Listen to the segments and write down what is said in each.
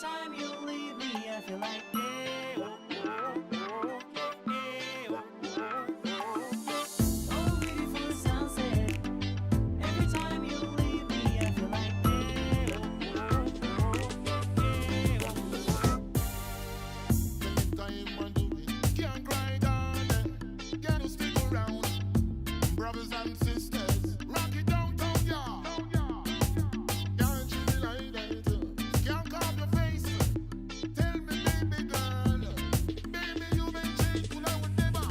time you leave me, I feel like oh, waiting for the sunset. Every time you leave me, I feel like Time and do it. Can't cry down. Gotta stick around. Brothers and sisters, rock it down, yeah. Can't you be like that? Can't carve your face. Tell me, baby girl. Baby, you may change, but I would never. Come on.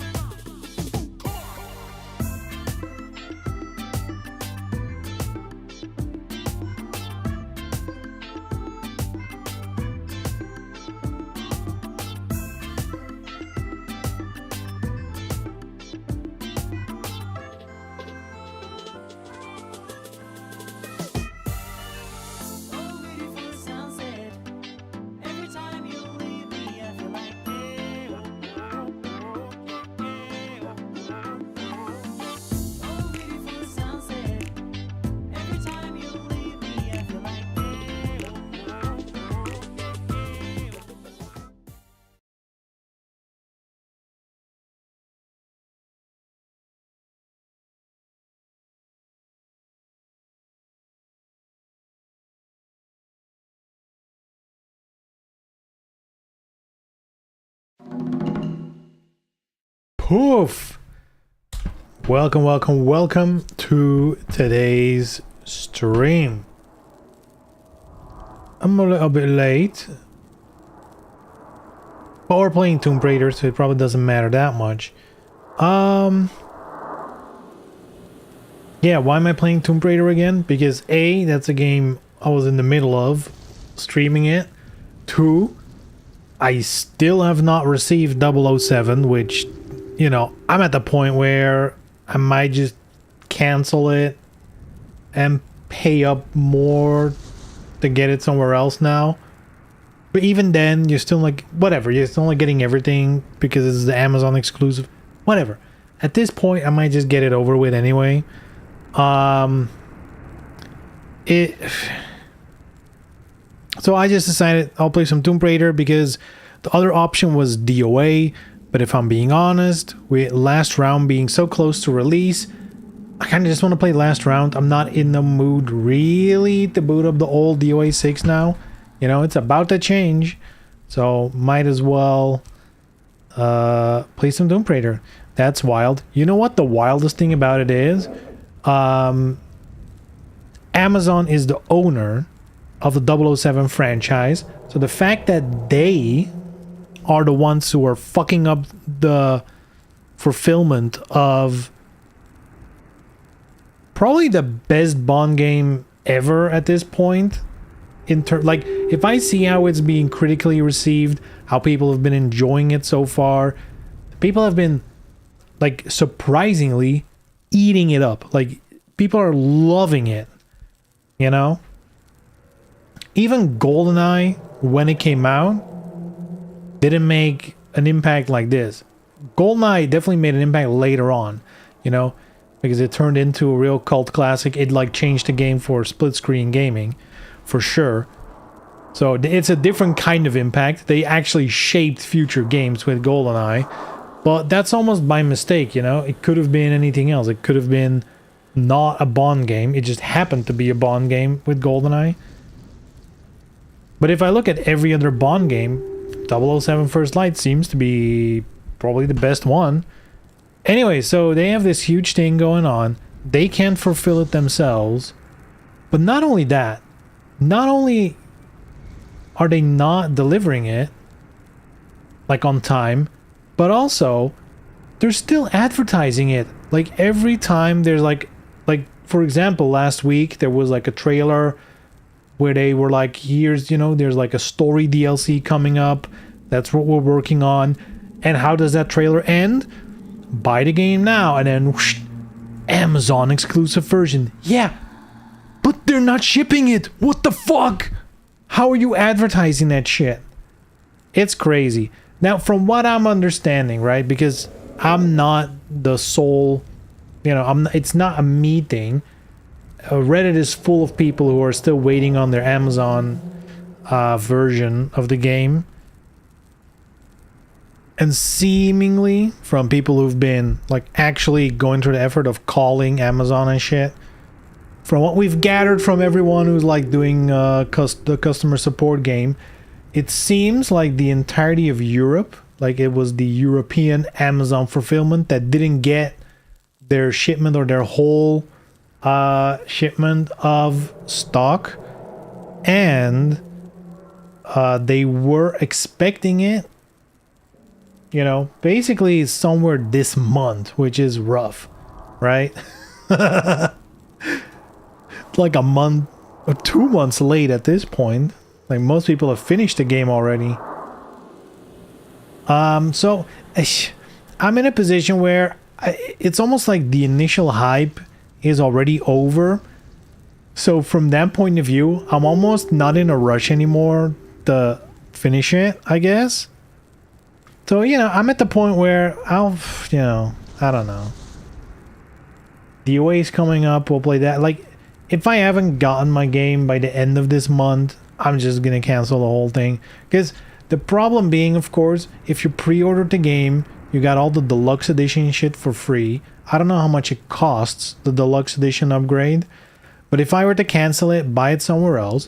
oh, waiting for the sunset. Every time you leave me, I feel like oh, waiting for the sunset. Every time you leave me, I feel like Poof! Welcome to today's stream. I'm a little bit late, but we're playing Tomb Raider, so it probably doesn't matter that much. Yeah, why am I playing Tomb Raider again? Because A, that's a game I was in the middle of streaming it. 2, I still have not received 007, which, you know, I'm at the point where I might just cancel it and pay up more to get it somewhere else now. But even then, you're still like, whatever, you're still not getting everything because it's the Amazon exclusive. Whatever. At this point, I might just get it over with anyway. So I just decided I'll play some Tomb Raider because the other option was DOA. But if I'm being honest, with last round being so close to release, I kind of just want to play last round. I'm not in the mood really to boot up the old DOA 6 now. You know, it's about to change. So might as well play some Tomb Raider. That's wild. You know what the wildest thing about it is? Amazon is the owner of the 007 franchise. So the fact that they are the ones who are fucking up the fulfillment of probably the best Bond game ever at this point. Like, if I see how it's being critically received, how people have been enjoying it so far, people have been, like, surprisingly eating it up. Like, people are loving it, you know? Even GoldenEye, when it came out, didn't make an impact like this. GoldenEye definitely made an impact later on, you know, because it turned into a real cult classic. It like changed the game for split screen gaming, for sure. So it's a different kind of impact. They actually shaped future games with GoldenEye, but that's almost by mistake, you know. It could have been anything else. It could have been not a Bond game. It just happened to be a Bond game with GoldenEye. But if I look at every other Bond game, 007 First Light seems to be probably the best one. Anyway, so they have this huge thing going on. They can't fulfill it themselves. But not only that, not only are they not delivering it, like on time, but also they're still advertising it. Like every time there's like for example, last week there was like a trailer where they were like, here's, you know, there's like a story DLC coming up. That's what we're working on. And how does that trailer end? Buy the game now. And then whoosh, Amazon exclusive version. Yeah, but they're not shipping it. What the fuck? How are you advertising that shit? It's crazy. Now, from what I'm understanding, right? Because I'm not the sole, you know, it's not a me thing. Reddit is full of people who are still waiting on their Amazon version of the game. And seemingly, from people who've been like actually going through the effort of calling Amazon and shit, from what we've gathered from everyone who's like doing the customer support game, it seems like the entirety of Europe, like it was the European Amazon fulfillment that didn't get their shipment or their whole shipment of stock, and they were expecting it, you know, basically somewhere this month, which is rough, right? Like a month or 2 months late at this point. Like most people have finished the game already. So I'm in a position where it's almost like the initial hype is already over. So from that point of view, I'm almost not in a rush anymore to finish it, I guess. So, you know, I'm at the point where I'll, you know, I don't know. The UA is coming up, we'll play that. Like, if I haven't gotten my game by the end of this month, I'm just gonna cancel the whole thing. Because the problem being, of course, if you pre-ordered the game, you got all the deluxe edition shit for free. I don't know how much it costs, the deluxe edition upgrade. But if I were to cancel it, buy it somewhere else,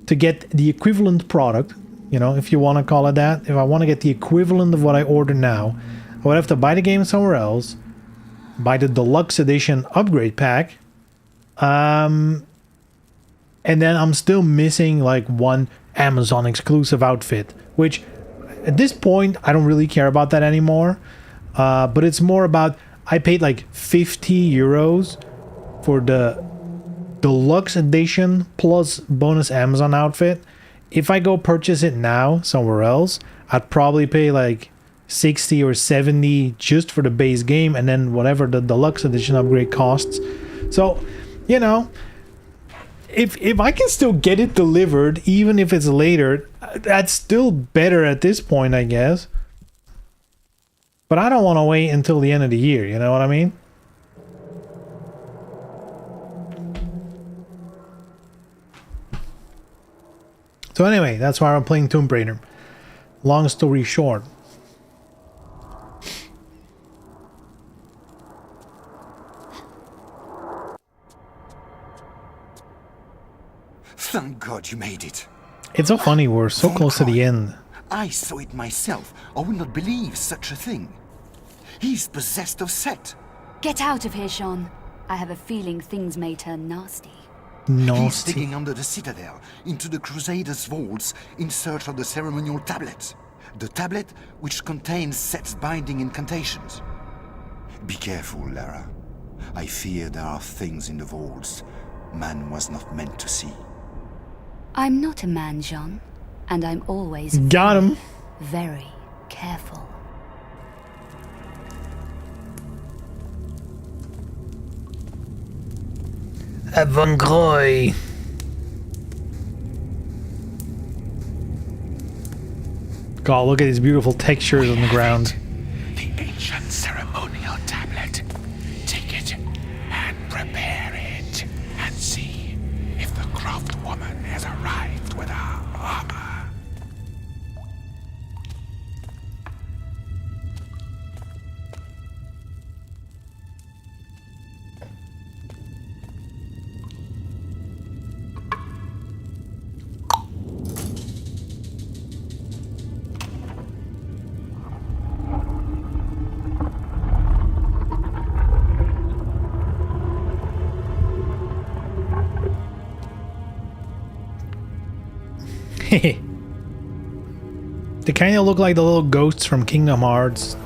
to get the equivalent product, you know, if you want to call it that, if I want to get the equivalent of what I order now, I would have to buy the game somewhere else, buy the deluxe edition upgrade pack, and then I'm still missing like one Amazon exclusive outfit, which at this point I don't really care about that anymore. But it's more about, I paid like 50 euros for the deluxe edition plus bonus Amazon outfit. If I go purchase it now somewhere else, I'd probably pay like 60 or 70 just for the base game, and then whatever the deluxe edition upgrade costs. So, you know, if I can still get it delivered, even if it's later, that's still better at this point, I guess. But I don't want to wait until the end of the year, you know what I mean? So anyway, that's why I'm playing Tomb Raider. Long story short. Thank God you made it. It's so funny, we're so close to the end. I saw it myself. I would not believe such a thing. He's possessed of Set. Get out of here, Sean. I have a feeling things may turn nasty. He's Nasty. digging under the citadel, into the Crusaders' vaults, in search of the ceremonial tablet. The tablet which contains Set's binding incantations. Be careful, Lara. I fear there are things in the vaults man was not meant to see. I'm not a man, Jean, and I'm always Got him. very careful. Avangroy. God, look at these beautiful textures on the ground. The ancient ceremonial tablet. Take it and prepare it, and see if the Croft woman has arrived with her armor. They kind of look like the little ghosts from Kingdom Hearts.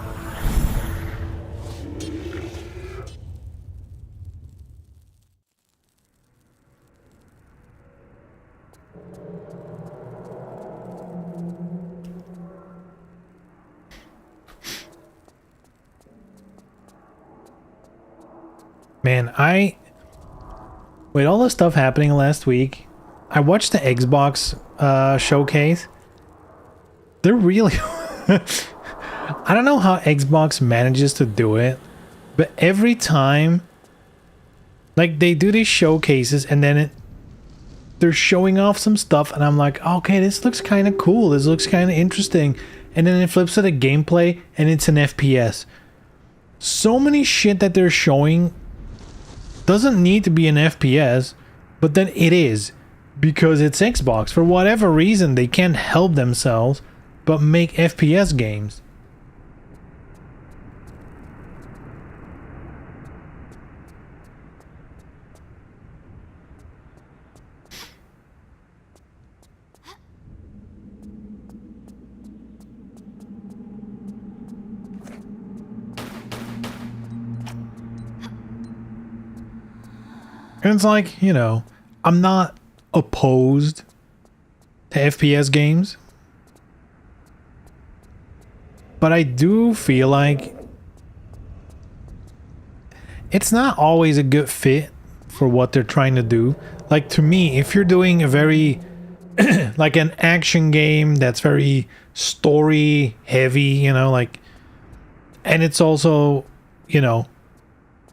Man, with all the stuff happening last week, I watched the Xbox showcase. They're really I don't know how Xbox manages to do it, but every time, like, they do these showcases and then they're showing off some stuff and I'm like, okay, this looks kind of cool, this looks kind of interesting, and then it flips to the gameplay and it's an FPS. So many shit that they're showing doesn't need to be an FPS, but then it is, because it's Xbox. For whatever reason, they can't help themselves but make FPS games. And it's like, you know, I'm not opposed to FPS games, but I do feel like it's not always a good fit for what they're trying to do. Like, to me, if you're doing a very like an action game that's very story heavy, you know, like, and it's also, you know,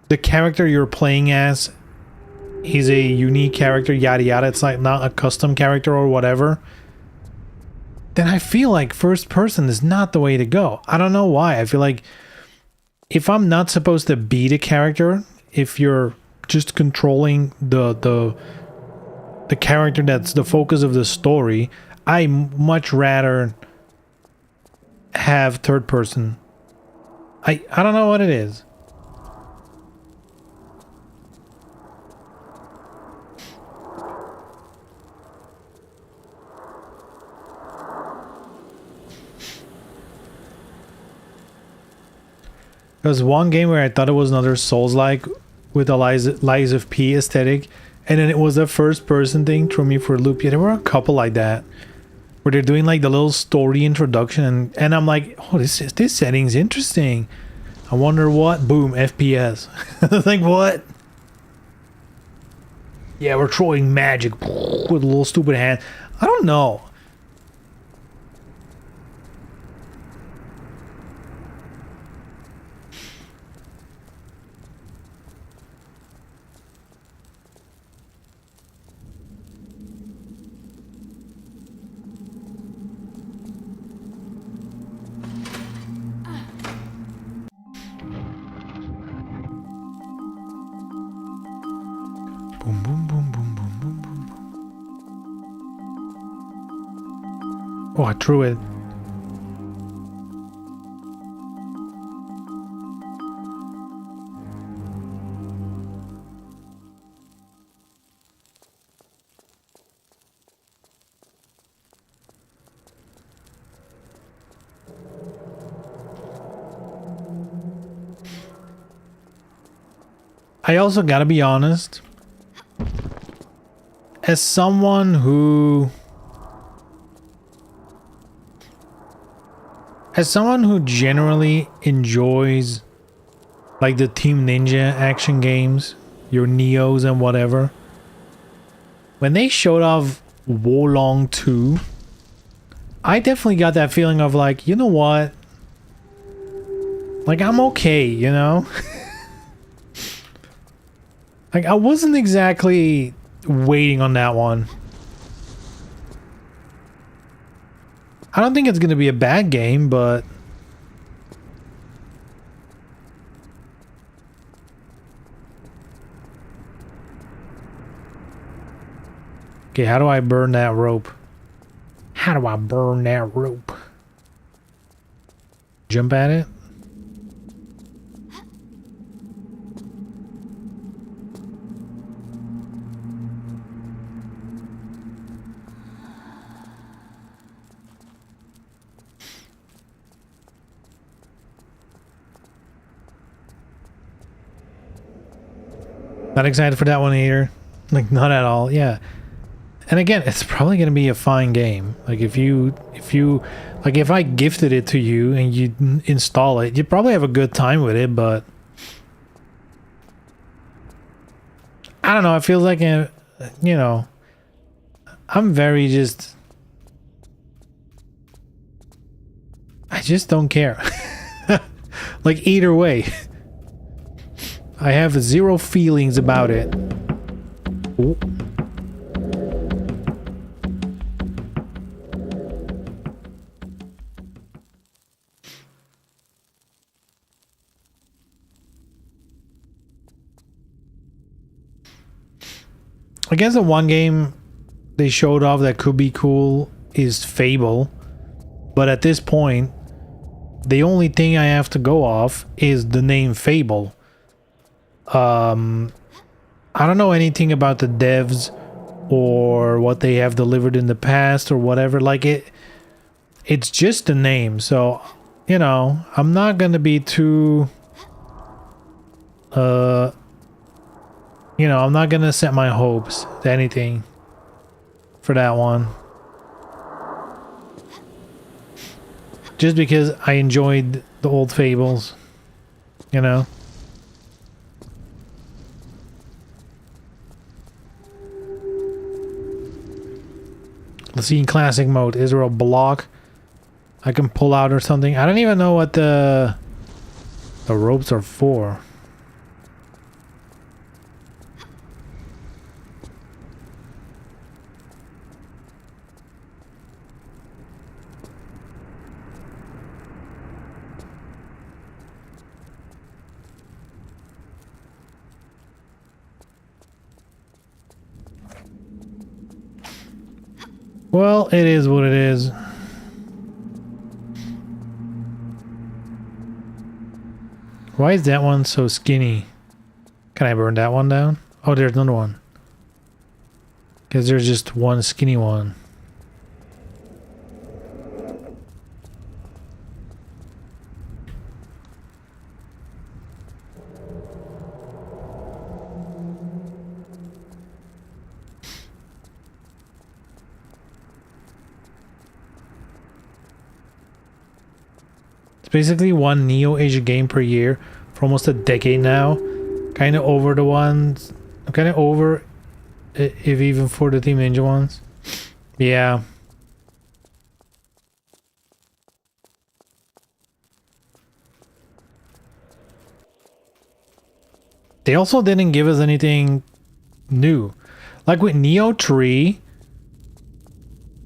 the character you're playing as, he's a unique character, yada yada, it's like not a custom character or whatever, then I feel like first person is not the way to go. I don't know why. I feel like if I'm not supposed to be the character, if you're just controlling the character that's the focus of the story, I much rather have third person. I don't know what it is. There was one game where I thought it was another Souls-like with a Lies of P aesthetic, and then it was a first-person thing, threw me for a loop. Yeah, there were a couple like that, where they're doing like the little story introduction, and I'm like, oh, this setting's interesting. I wonder what? Boom, FPS. Like, what? Yeah, we're throwing magic with a little stupid hand. I don't know. Boom, boom, boom, boom, boom, boom, boom, boom. Oh, I threw it. I also gotta be honest. As someone who generally enjoys like the Team Ninja action games, your Neos and whatever, when they showed off Wolong 2, I definitely got that feeling of like, you know what? Like, I'm okay, you know? Like, I wasn't exactly waiting on that one. I don't think it's gonna be a bad game, but okay, how do I burn that rope? How do I burn that rope? Jump at it? Not excited for that one either. Like, not at all. Yeah. And again, it's probably going to be a fine game. Like, if I gifted it to you and you install it, you'd probably have a good time with it, but I don't know. It feels like, you know, I'm very just, I just don't care. Like, either way. I have zero feelings about it. Ooh. I guess the one game they showed off that could be cool is Fable. But at this point, the only thing I have to go off is the name Fable. I don't know anything about the devs or what they have delivered in the past or whatever. Like it's just a name. So, you know, I'm not gonna be too you know, I'm not gonna set my hopes to anything for that one. Just because I enjoyed the old Fables, you know? Let's see in classic mode. Is there a block I can pull out or something? I don't even know what the ropes are for. Well, it is what it is. Why is that one so skinny? Can I burn that one down? Oh, there's another one. Because there's just one skinny one. Basically one Neo Asia game per year for almost a decade now. Kind of over the ones. I'm kind of over, if even for the Team Ninja ones. Yeah. They also didn't give us anything new. Like with Neo 3,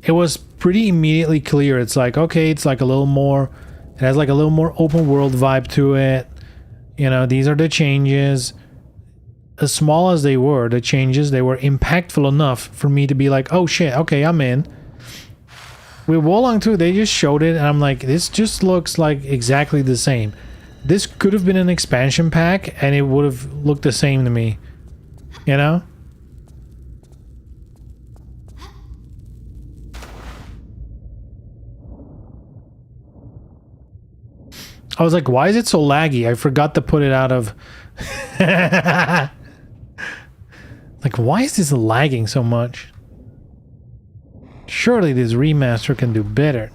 it was pretty immediately clear. It's like, okay, it's like a little more... It has like a little more open world vibe to it. You know, these are the changes. As small as they were, the changes, they were impactful enough for me to be like, oh shit, okay, I'm in. With Wolong 2, they just showed it and I'm like, this just looks like exactly the same. This could have been an expansion pack and it would have looked the same to me. You know? I was like, why is it so laggy? I forgot to put it out of... Like, why is this lagging so much? Surely this remaster can do better.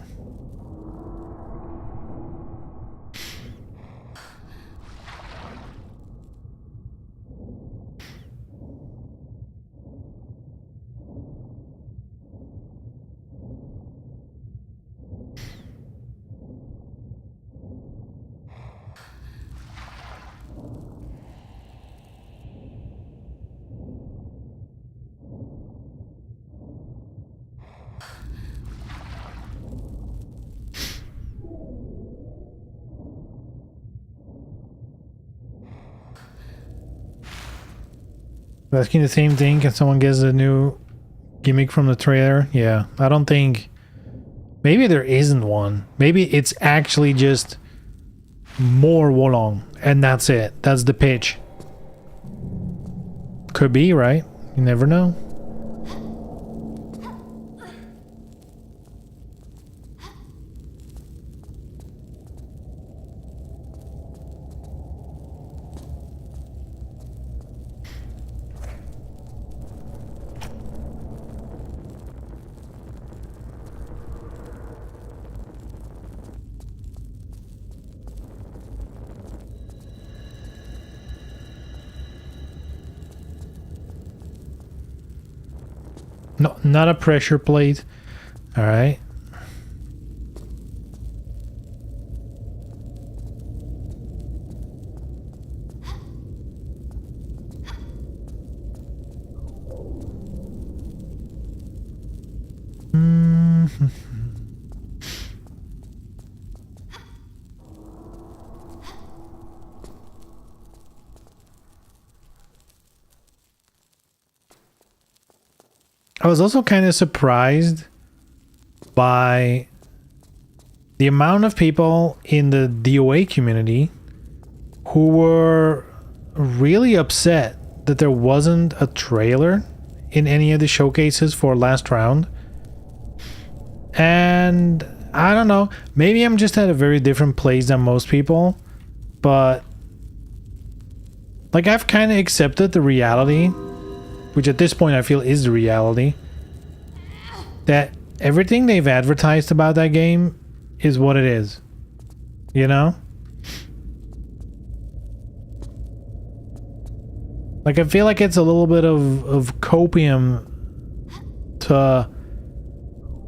Asking the same thing. Can someone guess a new gimmick from the trailer? Yeah, I don't think... Maybe there isn't one. Maybe it's actually just more Wolong, and that's it. That's the pitch. Could be, right? You never know. No, not a pressure plate. All right. I was also kind of surprised by the amount of people in the DOA community who were really upset that there wasn't a trailer in any of the showcases for last round. And I don't know, maybe I'm just at a very different place than most people, but like I've kind of accepted the reality, which at this point I feel is the reality, that everything they've advertised about that game is what it is, you know? Like I feel like it's a little bit of copium to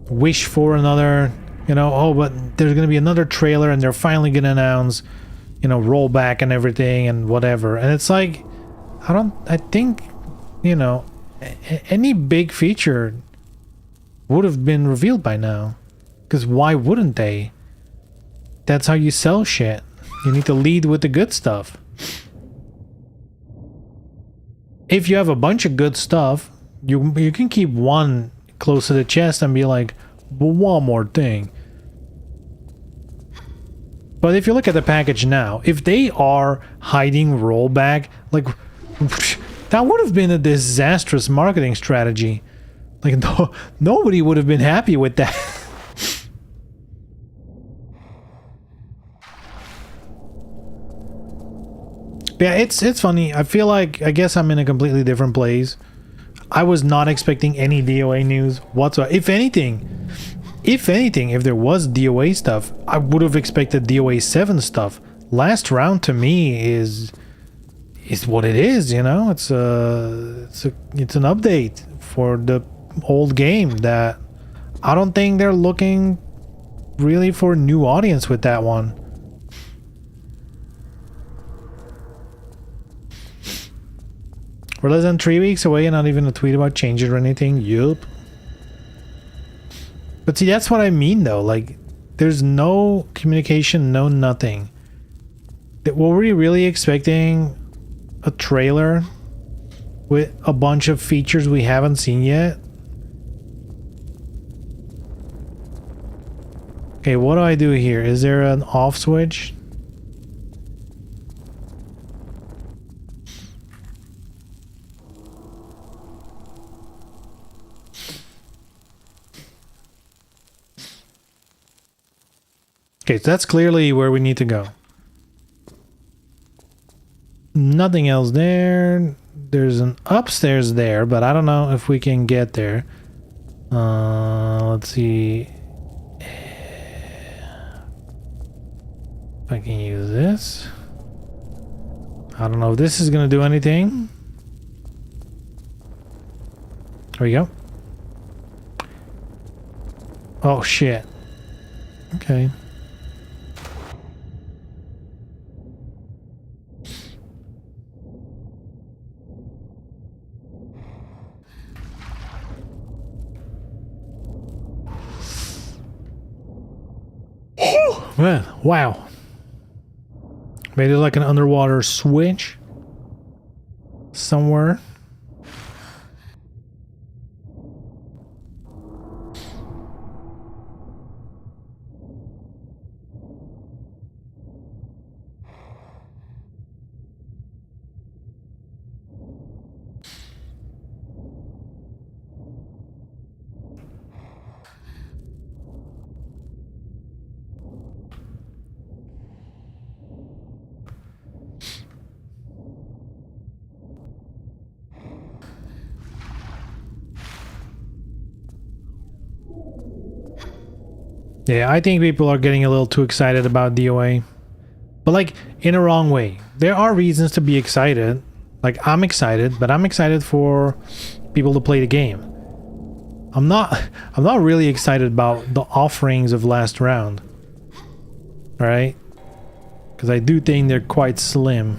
wish for another, you know, oh, but there's gonna be another trailer and they're finally gonna announce, you know, rollback and everything and whatever. And it's like, I think, you know, any big feature would have been revealed by now. Because why wouldn't they? That's how you sell shit. You need to lead with the good stuff. If you have a bunch of good stuff, you can keep one close to the chest and be like, well, one more thing. But if you look at the package now, if they are hiding rollback, like, that would have been a disastrous marketing strategy. Like, nobody would have been happy with that. Yeah, it's funny. I feel like, I guess I'm in a completely different place. I was not expecting any DOA news whatsoever. If anything, if there was DOA stuff, I would have expected DOA 7 stuff. Last round to me is what it is, you know? It's an update for the old game that I don't think they're looking really for a new audience with that one. We're less than 3 weeks away and not even a tweet about changes or anything. Yup. But see, that's what I mean though. Like, there's no communication, no nothing. Were we really expecting a trailer with a bunch of features we haven't seen yet? Okay, what do I do here? Is there an off switch? Okay, so that's clearly where we need to go. Nothing else there. There's an upstairs there, but I don't know if we can get there. Let's see. If I can use this. I don't know if this is gonna do anything. There we go. Oh shit. Okay. Man, wow. Made it like an underwater switch somewhere. Yeah, I think people are getting a little too excited about DOA. But like, in a wrong way. There are reasons to be excited. Like, I'm excited, but I'm excited for people to play the game. I'm not really excited about the offerings of last round. Alright? Because I do think they're quite slim.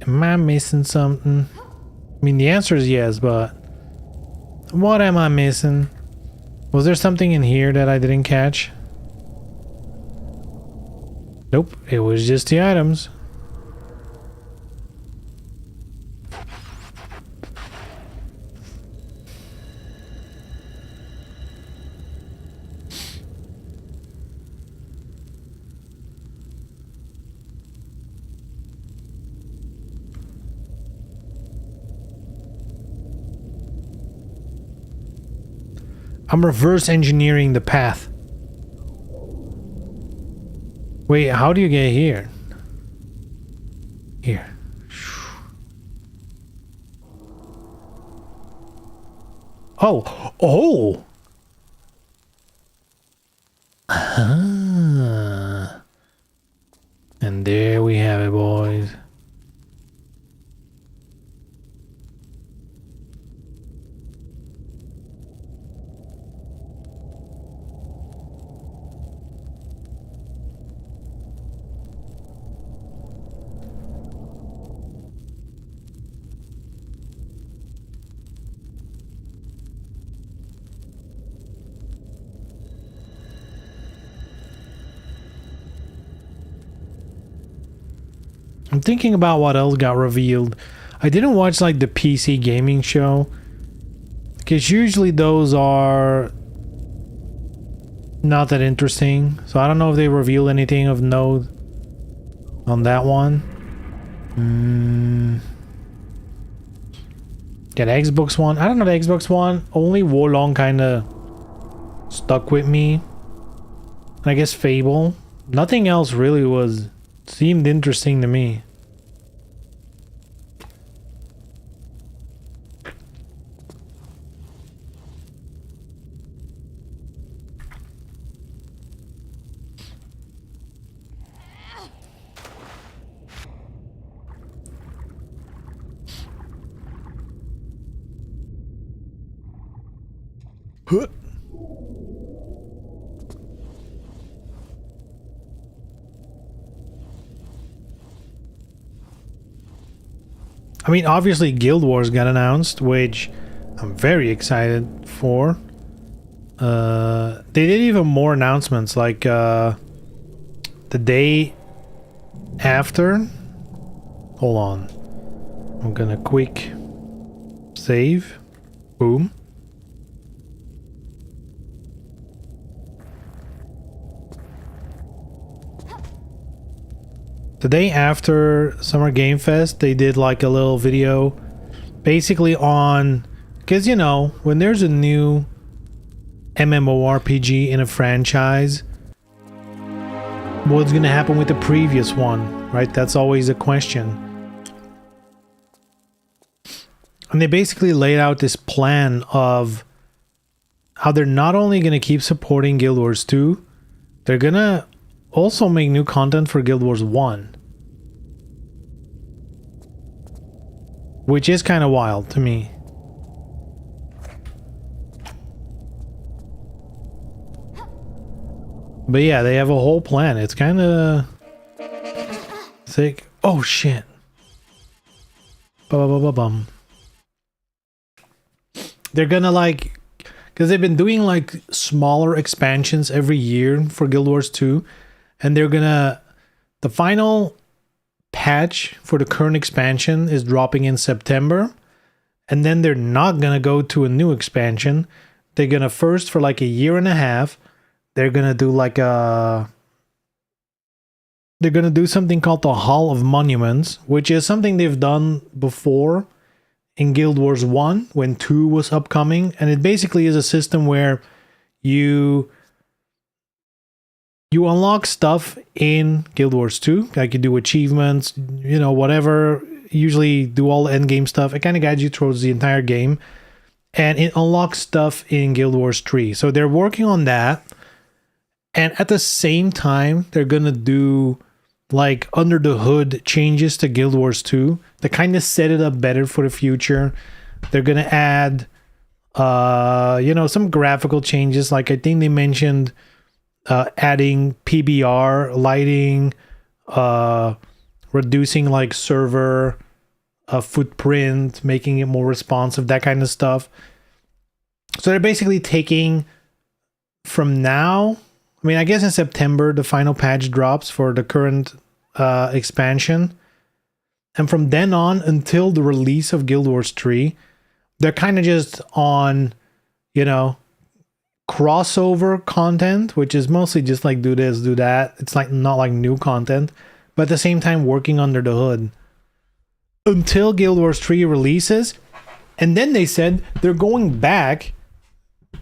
Am I missing something? I mean, the answer is yes, but what am I missing? Was there something in here that I didn't catch? Nope, it was just the items. I'm reverse engineering the path. Wait, how do you get here? Here. Oh! Oh! Ah. And there we have it, boys. I'm thinking about what else got revealed. I didn't watch like the PC gaming show, because usually those are not that interesting. So I don't know if they revealed anything of note on that one. Yeah, the Xbox One. I don't know, the Xbox One. Only Wolong kind of stuck with me. I guess Fable. Nothing else really seemed interesting to me. Huh. I mean, obviously Guild Wars got announced, which I'm very excited for. They did even more announcements, like the day after. Hold on. I'm gonna quick save. Boom. The day after Summer Game Fest, they did like a little video basically on, because you know, when there's a new MMORPG in a franchise, what's gonna happen with the previous one, right? That's always a question. And they basically laid out this plan of how they're not only gonna keep supporting Guild Wars 2, they're gonna also make new content for Guild Wars 1. Which is kind of wild to me. But yeah, they have a whole plan. It's kind of sick. Oh shit. Bum. They're gonna like, because they've been doing like smaller expansions every year for Guild Wars 2, and they're gonna, the final patch for the current expansion is dropping in September, and then they're not gonna go to a new expansion. They're gonna first, for like a year and a half, they're gonna do like they're gonna do something called the Hall of Monuments, which is something they've done before in Guild Wars 1 when 2 was upcoming, and it basically is a system where you unlock stuff in Guild Wars 2, like you do achievements, you know, whatever, usually do all the end game stuff. It kind of guides you towards the entire game, and it unlocks stuff in Guild Wars 3. So they're working on that, and at the same time, they're gonna do like under the hood changes to Guild Wars 2 to kind of set it up better for the future. They're gonna add, you know, some graphical changes. Like I think they mentioned adding PBR lighting, reducing like server footprint, making it more responsive, that kind of stuff. So they're basically taking from now, I mean, I guess in September the final patch drops for the current expansion, and from then on until the release of Guild Wars 3, they're kind of just on, you know, crossover content, which is mostly just like do this, do that. It's like not like new content, but at the same time working under the hood until Guild Wars 3 releases. And then they said they're going back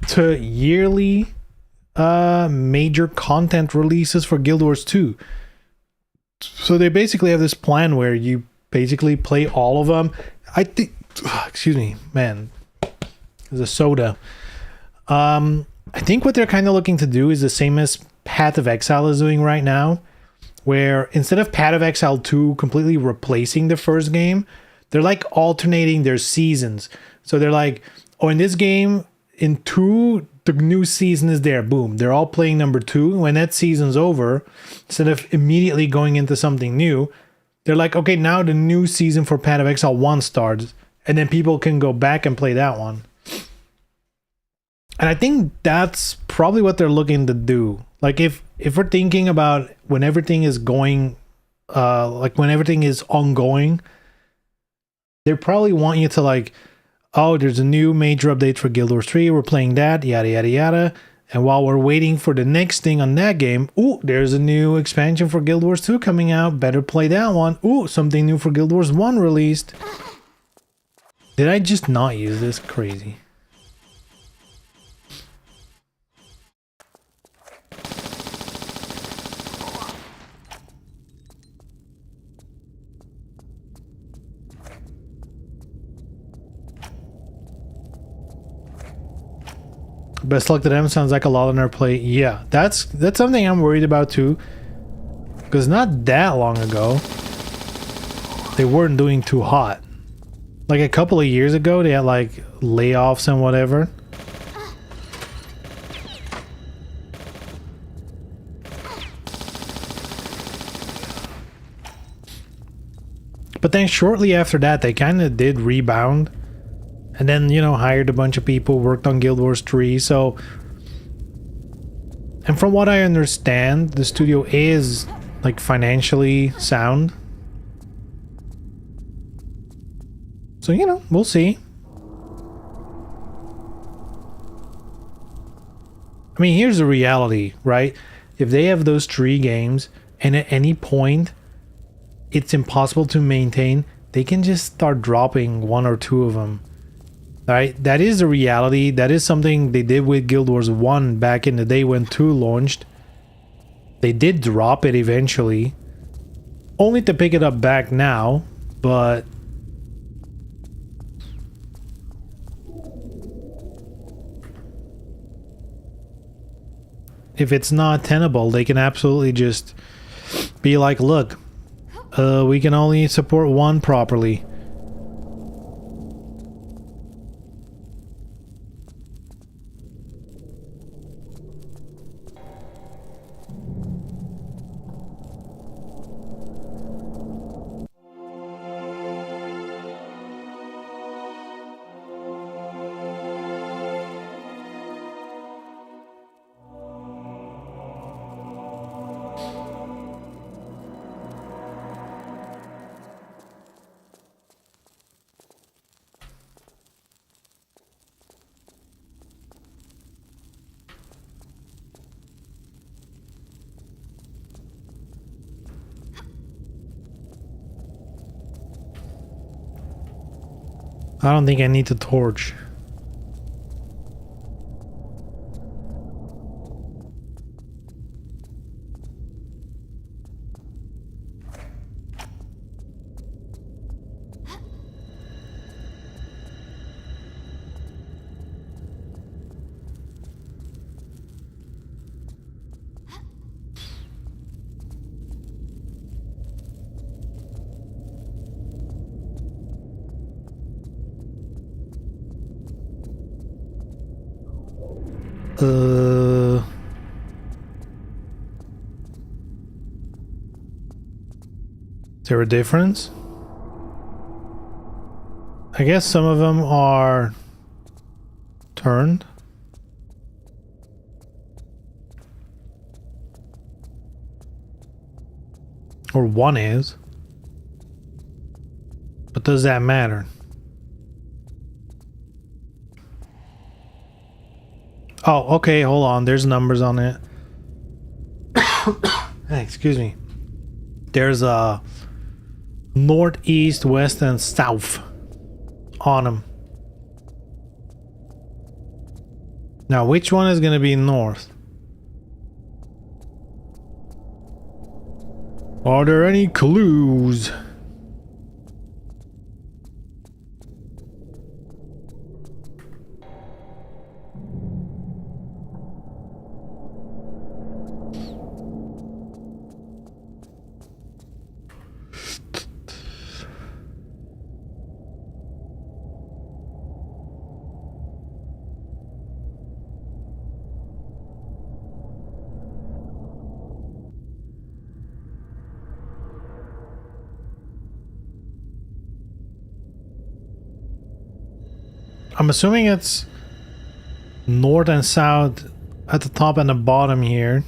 to yearly major content releases for Guild Wars 2. So they basically have this plan where you basically play all of them. I think, excuse me, man, there's a soda. I think what they're kind of looking to do is the same as Path of Exile is doing right now, where instead of Path of Exile 2 completely replacing the first game, they're like alternating their seasons. So they're like, oh, in this game, in 2, the new season is there. Boom. They're all playing number 2. When that season's over, instead of immediately going into something new, they're like, okay, now the new season for Path of Exile 1 starts. And then people can go back and play that one. And I think that's probably what they're looking to do. Like if we're thinking about when everything is going, like when everything is ongoing, they probably want you to like, oh, there's a new major update for Guild Wars 3. We're playing that, yada, yada, yada. And while we're waiting for the next thing on that game, ooh, there's a new expansion for Guild Wars 2 coming out. Better play that one. Ooh, something new for Guild Wars 1 released. Did I just not use this? Crazy. Best luck to them. Sounds like a lot on their plate. Yeah, that's something I'm worried about too. Because not that long ago, they weren't doing too hot. Like a couple of years ago, they had like layoffs and whatever. But then shortly after that, they kind of did rebound. And then, you know, hired a bunch of people, worked on Guild Wars 3, so... And from what I understand, the studio is, like, financially sound. So, you know, we'll see. I mean, here's the reality, right? If they have those 3 games, and at any point, it's impossible to maintain, they can just start dropping 1 or 2 of them. Right, that is the reality. That is something they did with Guild Wars 1 back in the day when 2 launched. They did drop it eventually. Only to pick it up back now, but... if it's not tenable, they can absolutely just be like, look, we can only support 1 properly. I don't think I need to torch. Is there a difference? I guess some of them are turned. Or one is. But does that matter? Oh, okay, hold on. There's numbers on it. Hey, excuse me. There's a north, east, west, and south on them. Now, which one is going to be north? Are there any clues? I'm assuming it's north and south at the top and the bottom here.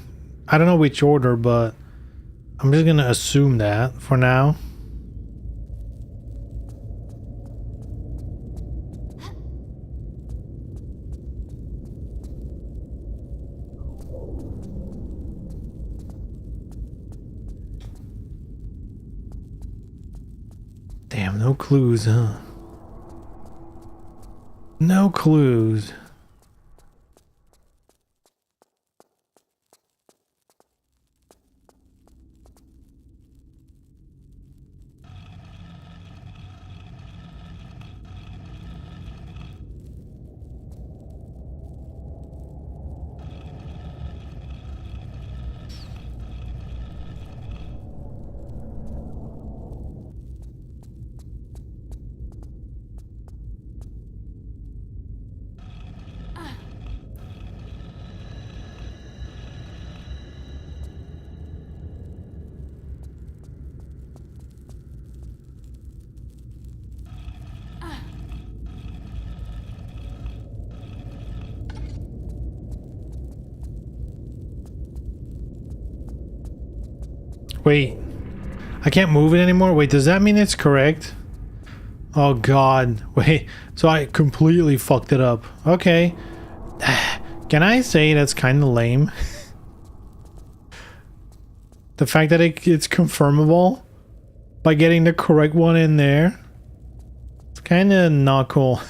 I don't know which order, but I'm just gonna assume that for now. Damn, no clues, huh? No clues. Wait, I can't move it anymore? Wait, does that mean it's correct? Oh god, wait, so I completely fucked it up. Okay. Can I say that's kind of lame? The fact that it's confirmable by getting the correct one in there. It's kind of not cool.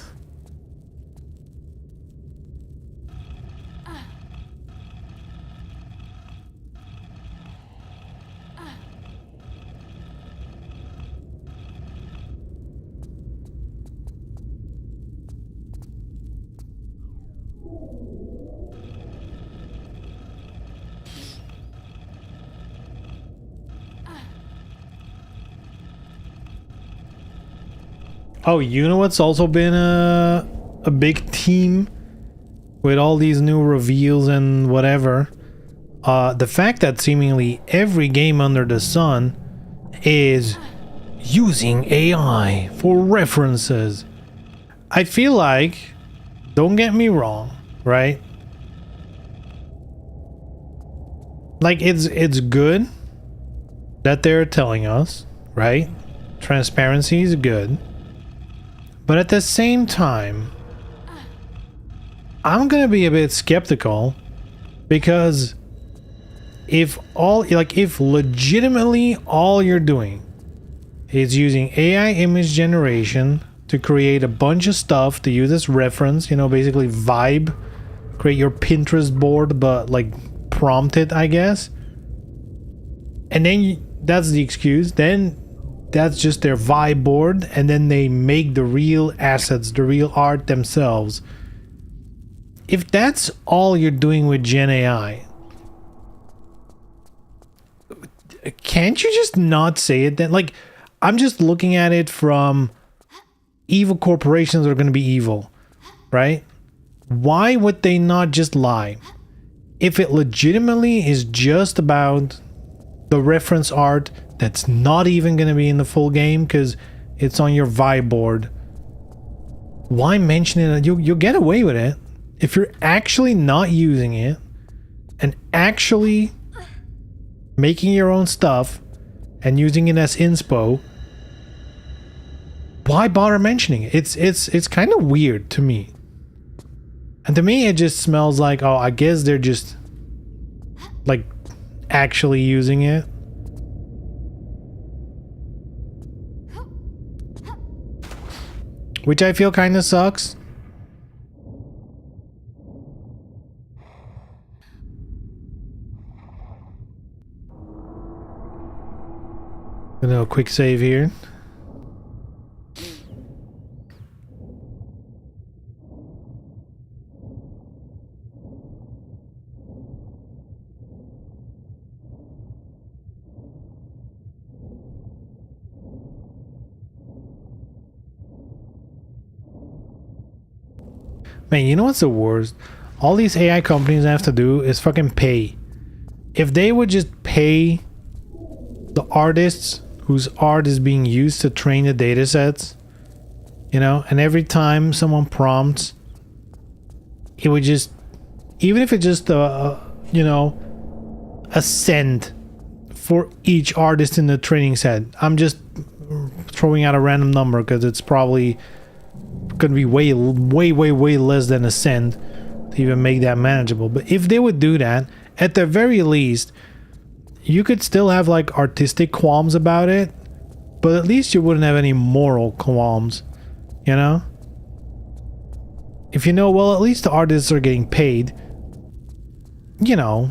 Oh, you know what's also been a big theme with all these new reveals and whatever? The fact that seemingly every game under the sun is using AI for references. I feel like, don't get me wrong, right? Like it's good that they're telling us, right? Transparency is good. But at the same time, I'm gonna be a bit skeptical because if legitimately all you're doing is using AI image generation to create a bunch of stuff to use as reference, you know, basically vibe, create your Pinterest board, but like prompt it, I guess. And then that's the excuse. Then that's just their vibe board, and then they make the real assets, the real art themselves. If that's all you're doing with Gen AI, can't you just not say it then? Like, I'm just looking at it from evil corporations are going to be evil, right? Why would they not just lie? If it legitimately is just about the reference art that's not even going to be in the full game because it's on your vibe board, why mention it? You'll get away with it if you're actually not using it and actually making your own stuff and using it as inspo. Why bother mentioning it? It's kind of weird to me. And to me it just smells like, oh, I guess they're just like actually using it. Which I feel kind of sucks. Gonna do a quick save here. Man, you know what's the worst? All these AI companies have to do is fucking pay. If they would just pay the artists whose art is being used to train the datasets, you know, and every time someone prompts, it would just, even if it's just you know, a cent for each artist in the training set. I'm just throwing out a random number because it's probably gonna be way less than a cent to even make that manageable. But if they would do that, at the very least, you could still have like artistic qualms about it, but at least you wouldn't have any moral qualms, you know? If you know, well, at least the artists are getting paid, you know,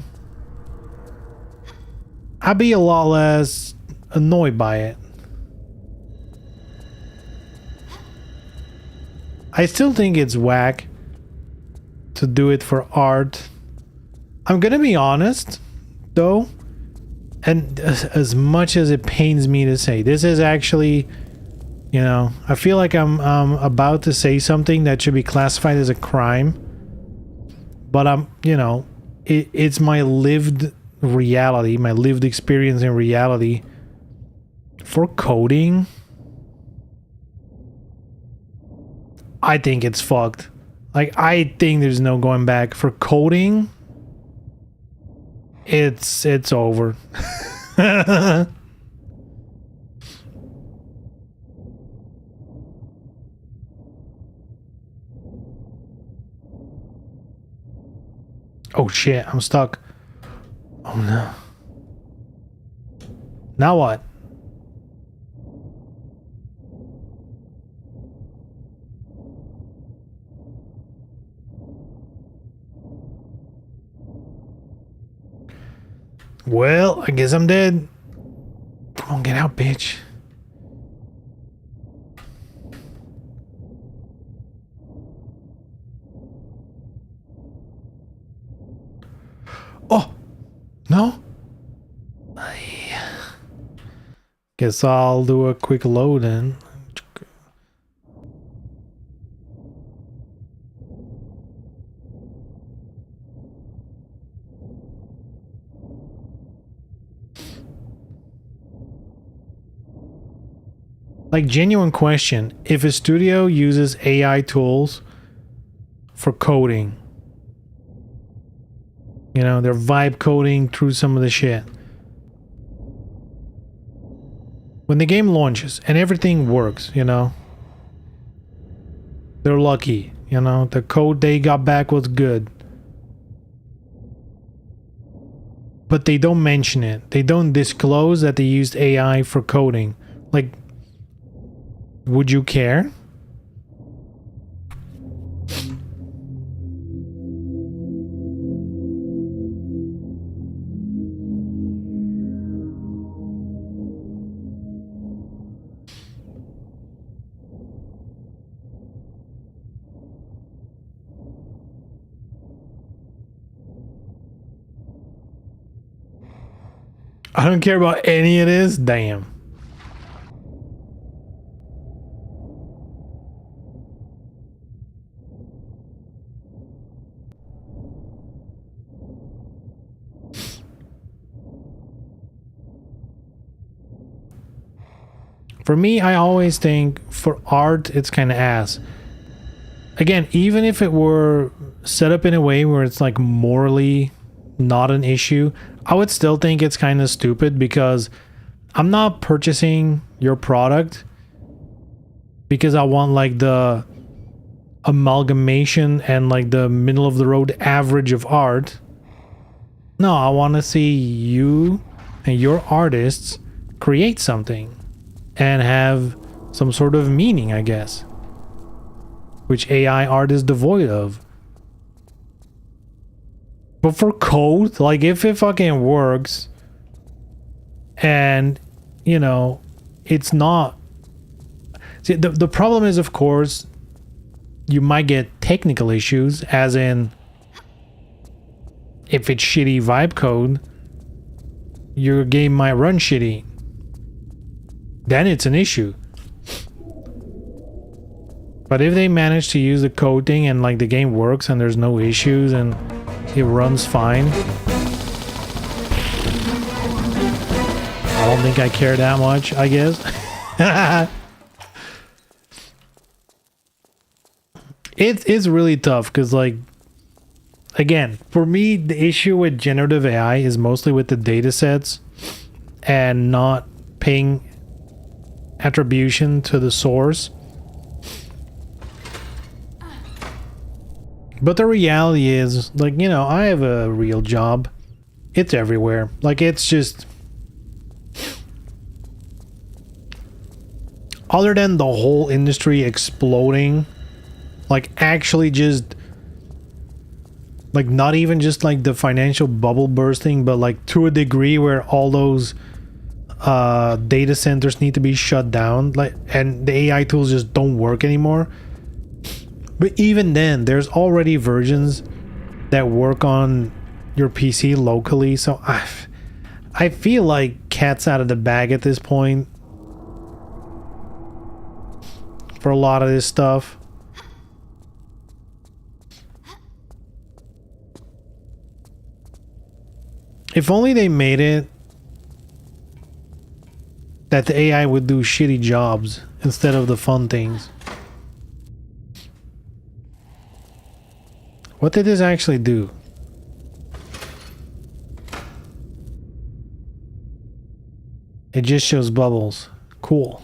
I'd be a lot less annoyed by it. I still think it's whack to do it for art. I'm gonna be honest, though, and as much as it pains me to say, this is actually, you know, I feel like I'm about to say something that should be classified as a crime, but I'm, you know, it's my lived reality, my lived experience in reality. For coding, I think it's fucked. Like, I think there's no going back. For coding, it's over. Oh shit, I'm stuck. Oh no. Now what? Well, I guess I'm dead. Come on, get out, bitch. Oh, no? Guess I'll do a quick load in. Like, genuine question, if a studio uses AI tools for coding, you know, they're vibe coding through some of the shit. When the game launches and everything works, you know, they're lucky, you know, the code they got back was good. But they don't mention it. They don't disclose that they used AI for coding. Like, would you care? I don't care about any of this. Damn. For me, I always think for art, it's kind of ass. Again, even if it were set up in a way where it's like morally not an issue, I would still think it's kind of stupid because I'm not purchasing your product because I want like the amalgamation and like the middle of the road average of art. No, I want to see you and your artists create something and have some sort of meaning, I guess, which AI art is devoid of. But for code, like if it fucking works and, you know, it's not. See, the problem is, of course, you might get technical issues, as in, if it's shitty vibe code, your game might run shitty. Then it's an issue. But if they manage to use the coding and like the game works and there's no issues and it runs fine, I don't think I care that much, I guess. It's really tough because, like, again, for me, the issue with generative AI is mostly with the data sets and not paying attribution to the source. But the reality is, like, you know, I have a real job. It's everywhere. Like, it's just... Other than the whole industry exploding, like, actually just... Like, not even just, like, the financial bubble bursting, but, like, to a degree where all those data centers need to be shut down, like, and the AI tools just don't work anymore. But even then, there's already versions that work on your PC locally, so I feel like cat's out of the bag at this point for a lot of this stuff. If only they made it that the AI would do shitty jobs instead of the fun things. What did this actually do? It just shows bubbles. Cool.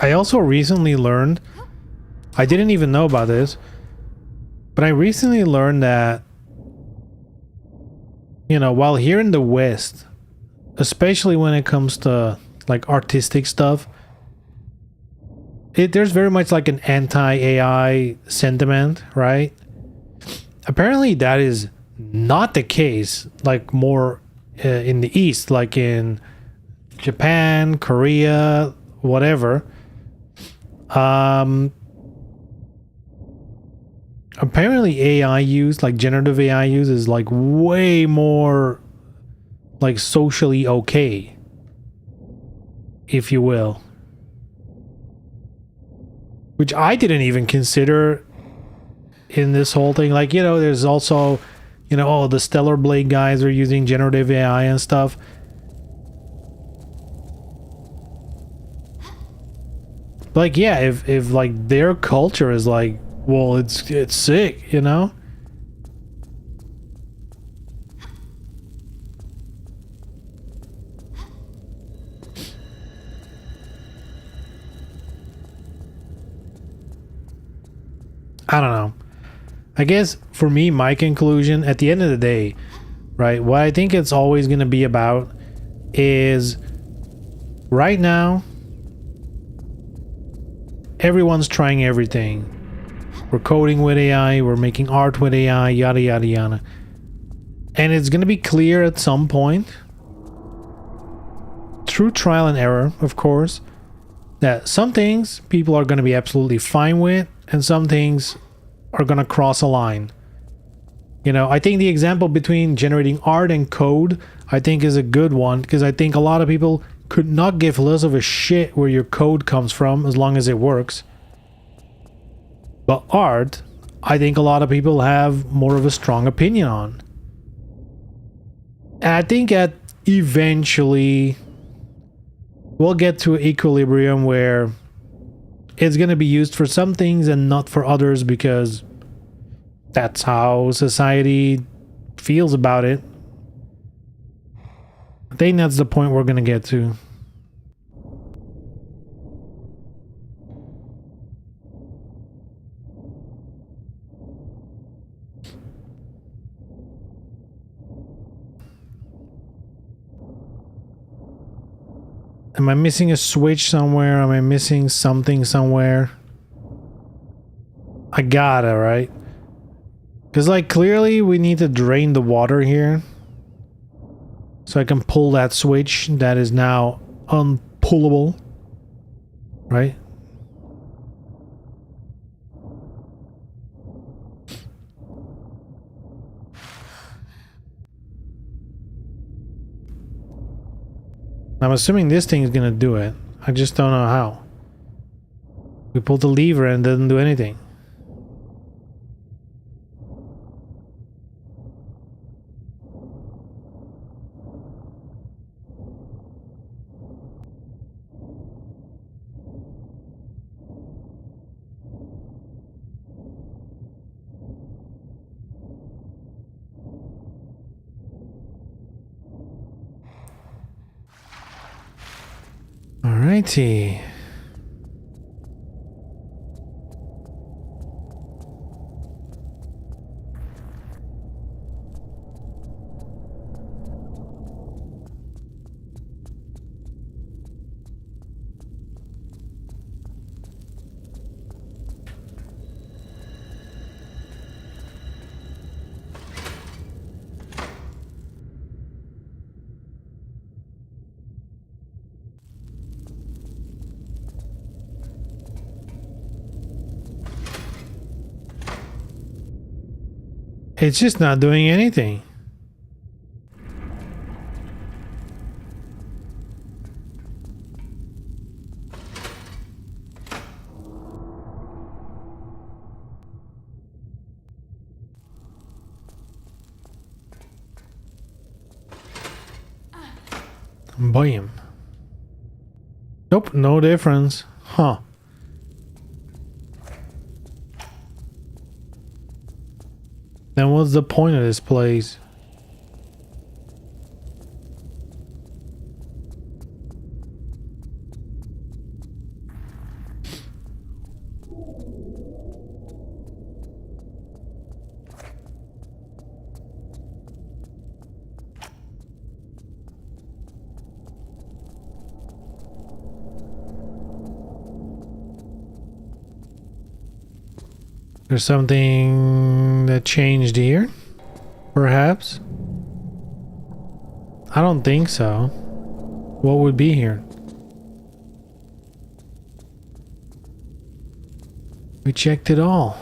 I also recently learned, I didn't even know about this, but I recently learned that, you know, while here in the West, especially when it comes to like artistic stuff, there's very much like an anti-AI sentiment, right? Apparently that is not the case, like more in the East, like in Japan, Korea, whatever. Apparently AI use, like generative AI use, is like way more like socially okay, if you will, which I didn't even consider in this whole thing. Like, you know, there's also, you know, oh, the Stellar Blade guys are using generative AI and stuff. Like, yeah, if like their culture is like, well, it's sick, you know? I don't know. I guess for me, my conclusion at the end of the day, right, what I think it's always going to be about is right now, everyone's trying everything. We're coding with AI, we're making art with AI, yada yada yada. And it's going to be clear at some point, through trial and error, of course, that some things people are going to be absolutely fine with, and some things are going to cross a line. You know, I think the example between generating art and code, I think is a good one, because I think a lot of people could not give less of a shit where your code comes from as long as it works. But art, I think a lot of people have more of a strong opinion on. And I think that eventually we'll get to an equilibrium where it's going to be used for some things and not for others because that's how society feels about it. I think that's the point we're going to get to. Am I missing a switch somewhere? Am I missing something somewhere? I gotta, right? Because, like, clearly we need to drain the water here. So I can pull that switch that is now unpullable. Right? I'm assuming this thing is gonna do it. I just don't know how. We pulled the lever and it doesn't do anything. Alrighty. It's just not doing anything. Bam. Nope, no difference. Huh. Then what's the point of this place? There's something that changed here? Perhaps? I don't think so. What would be here? We checked it all.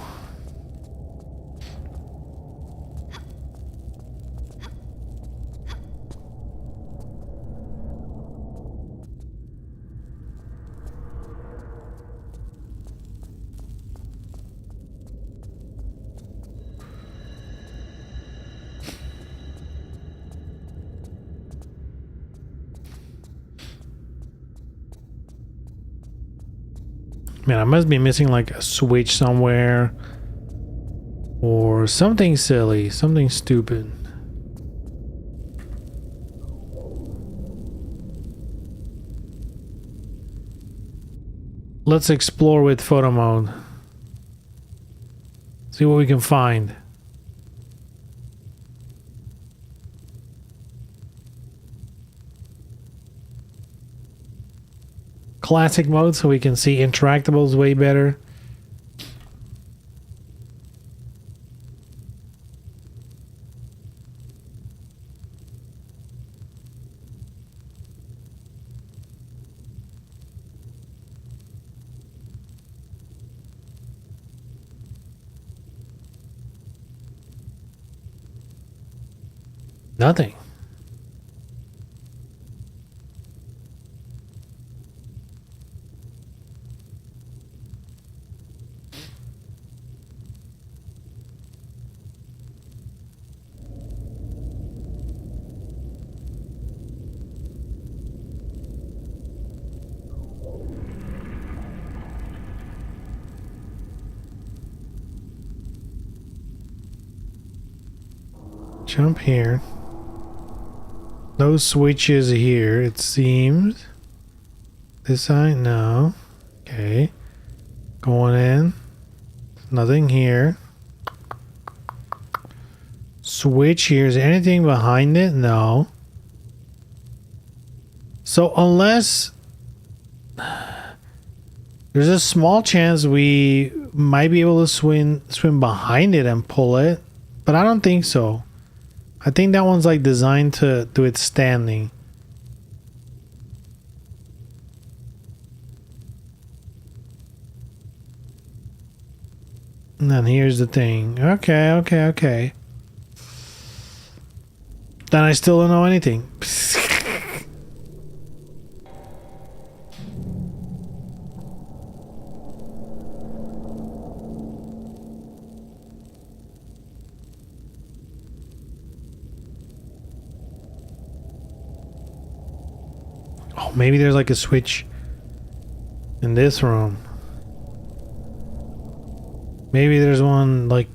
Man, I must be missing like a switch somewhere. Or something silly, something stupid. Let's explore with photo mode. See what we can find. Classic mode so we can see interactables way better. Nothing. Jump here. No switches here, it seems. This side? No. Okay. Going in. Nothing here. Switch here. Is there anything behind it? No. So unless there's a small chance we might be able to swim behind it and pull it, but I don't think so. I think that one's like designed to do it standing. And then here's the thing. Okay. Then I still don't know anything. Oh, maybe there's like a switch in this room. Maybe there's one like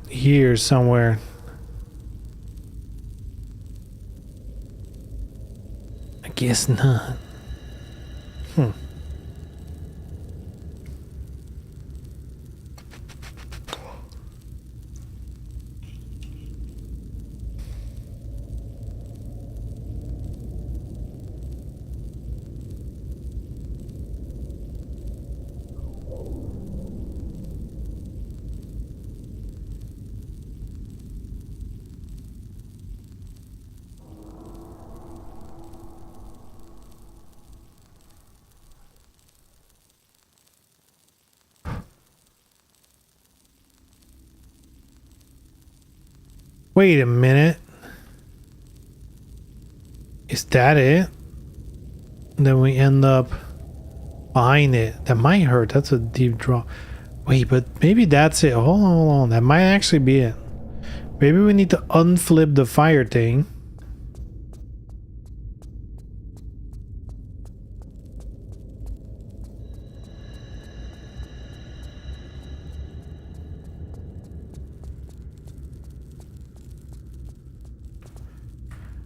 here somewhere. I guess not. Wait a minute. Is that it? And then we end up behind it. That might hurt. That's a deep drop. Wait, but maybe that's it. Hold on. That might actually be it. Maybe we need to unflip the fire thing.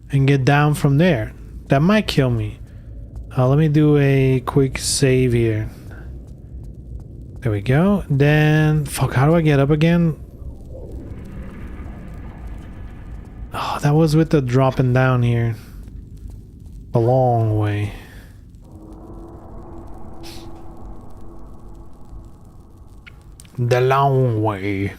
And get down from there. That might kill me. Let me do a quick save here. There we go. Then, fuck, how do I get up again? Oh, that was with the dropping down here. A long way. The long way.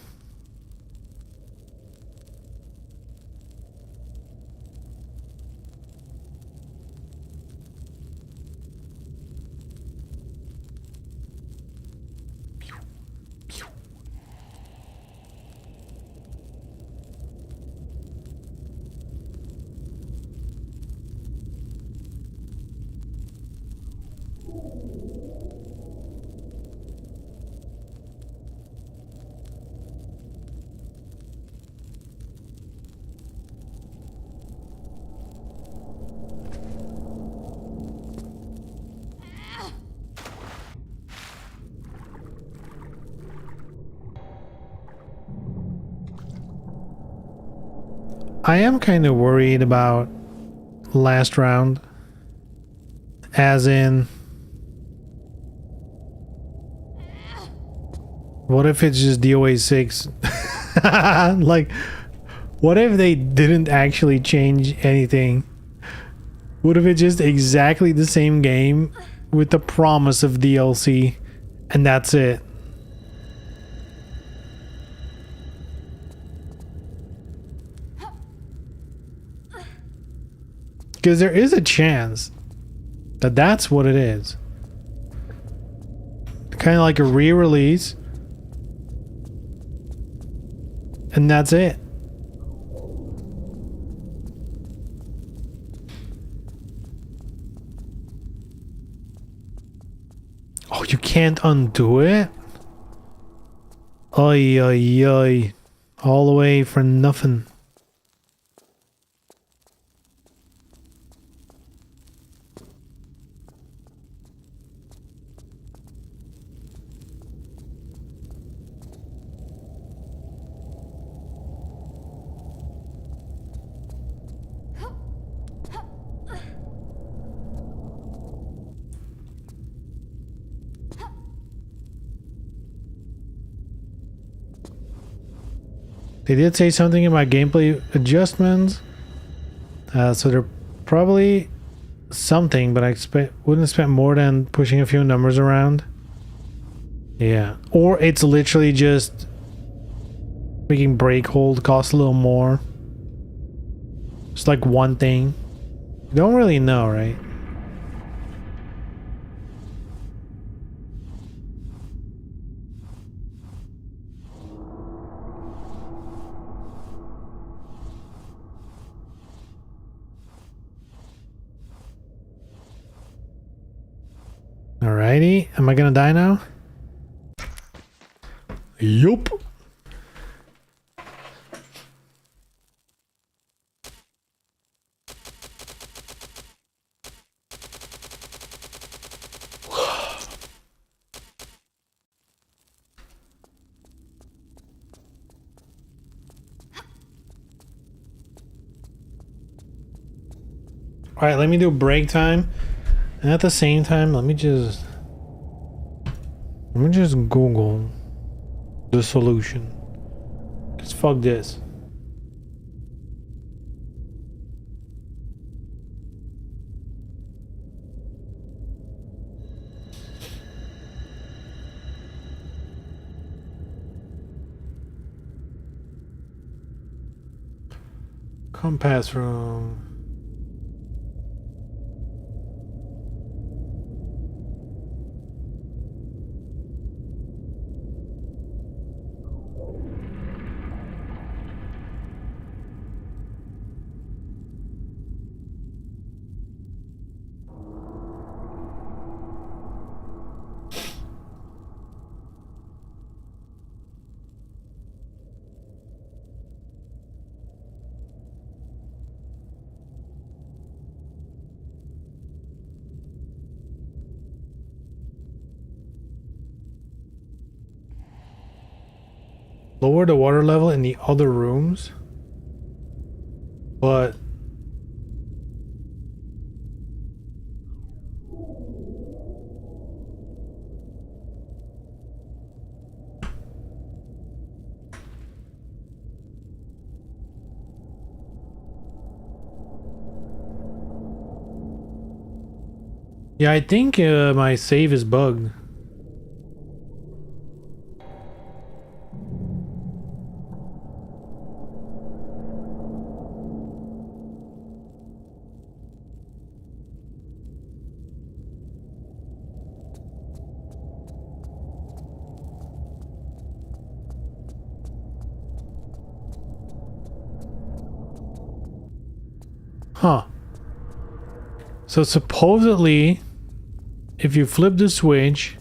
I am kind of worried about last round. As in, what if it's just DOA 6? Like, what if they didn't actually change anything? What if it's just exactly the same game with the promise of DLC and that's it? Because there is a chance that that's what it is. Kind of like a re-release. And that's it. Oh, you can't undo it? Oy, oy, oy. All the way for nothing. They did say something about gameplay adjustments. So they're probably something, but I wouldn't expect more than pushing a few numbers around. Yeah. Or it's literally just making brake hold cost a little more. It's like one thing. You don't really know, right? Alrighty. Am I gonna die now? Yup. Alright, let me do break time. And at the same time, let me just Google the solution. Cause fuck this. Compass room. Lower the water level in the other rooms, but yeah, I think my save is bugged. Huh. So supposedly, if you flip the switch,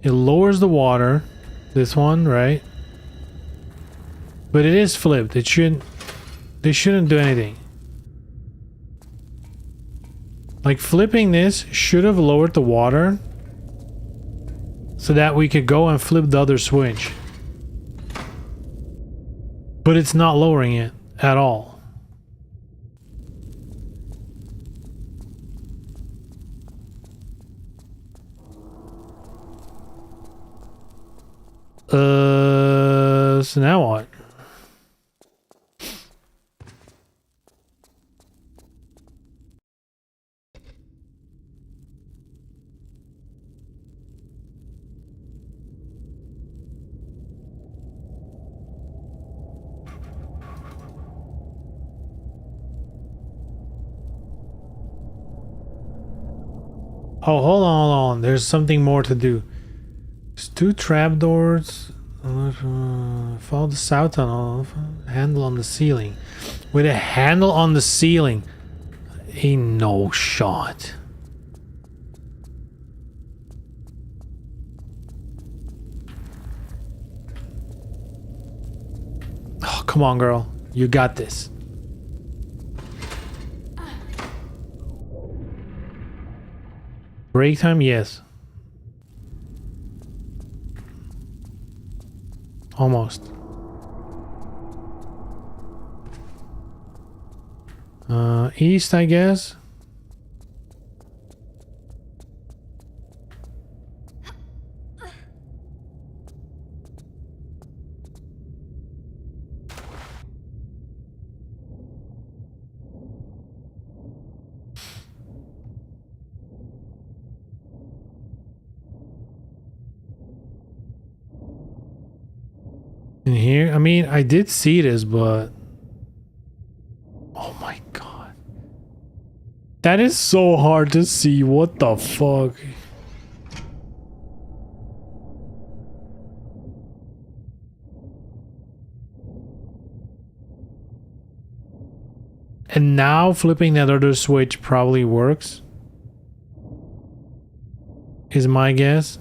it lowers the water. This one, right? But it is flipped. It shouldn't. They shouldn't do anything. Like flipping this should have lowered the water, so that we could go and flip the other switch. But it's not lowering it at all. So now what? Oh, hold on. There's something more to do. There's 2 trapdoors. Follow the south tunnel. Handle on the ceiling. With a handle on the ceiling. Ain't no shot. Oh, come on, girl. You got this. Break time? Yes. Almost. East, I guess. here? I mean, I did see this, but... Oh my god. That is so hard to see. What the fuck? And now flipping that other switch probably works. Is my guess.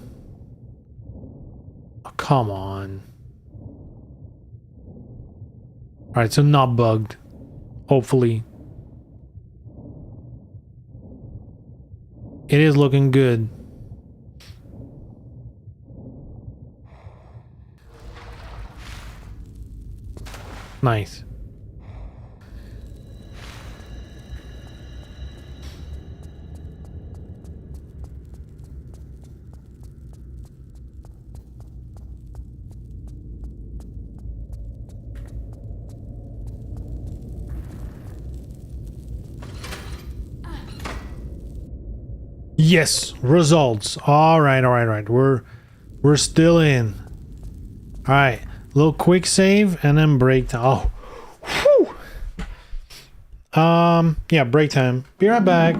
Oh, come on. Alright, so not bugged. Hopefully. It is looking good. Nice. Yes, results. All right. We're still in. All right, little quick save and then break time. Oh, whew. Yeah, break time. Be right back.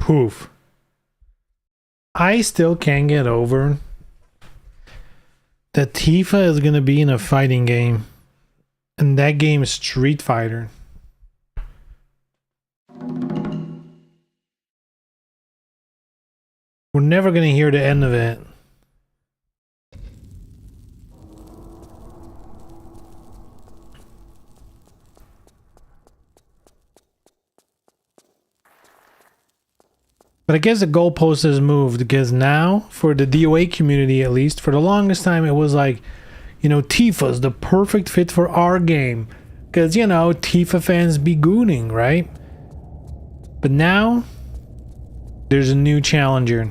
poof. I still can't get over that Tifa is gonna be in a fighting game, and that game is Street Fighter. We're never gonna hear the end of it. But I guess the goalpost has moved, because now, for the DOA community at least, for the longest time it was like, you know, Tifa's the perfect fit for our game. Because, you know, Tifa fans be gooning, right? But now, there's a new challenger.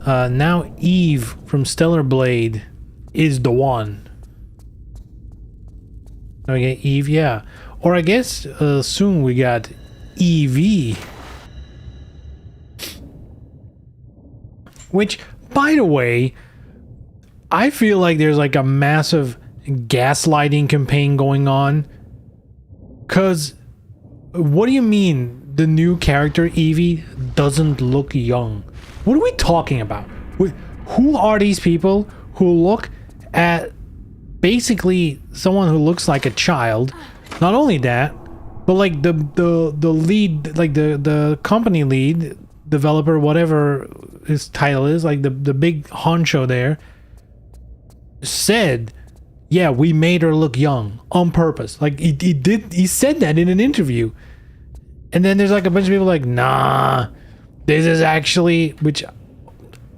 Now Eve from Stellar Blade is the one. Okay, Eve, yeah. Or I guess soon we got EV. Which, by the way, I feel like there's like a massive gaslighting campaign going on. Cause, what do you mean the new character Eevee doesn't look young? What are we talking about? Who are these people who look at basically someone who looks like a child? Not only that, but like the lead, like the company lead, developer, whatever his title is, like the big honcho there, said, yeah, we made her look young on purpose. Like he said that in an interview. And then there's like a bunch of people like, nah, this is actually, which,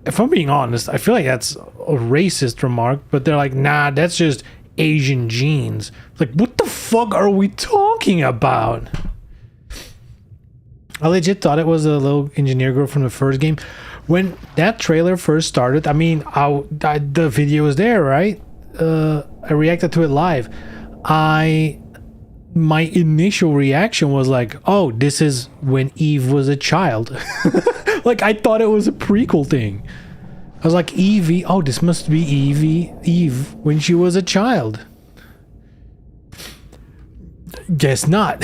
if I'm being honest, I feel like that's a racist remark, but they're like, nah, that's just Asian genes. Like, what the fuck are we talking about? I legit thought it was a little engineer girl from the first game. When that trailer first started, I mean, the video was there, right? I reacted to it live. My initial reaction was like, oh, this is when Eve was a child. Like, I thought it was a prequel thing. I was like, Evie, oh, this must be Eve when she was a child. Guess not.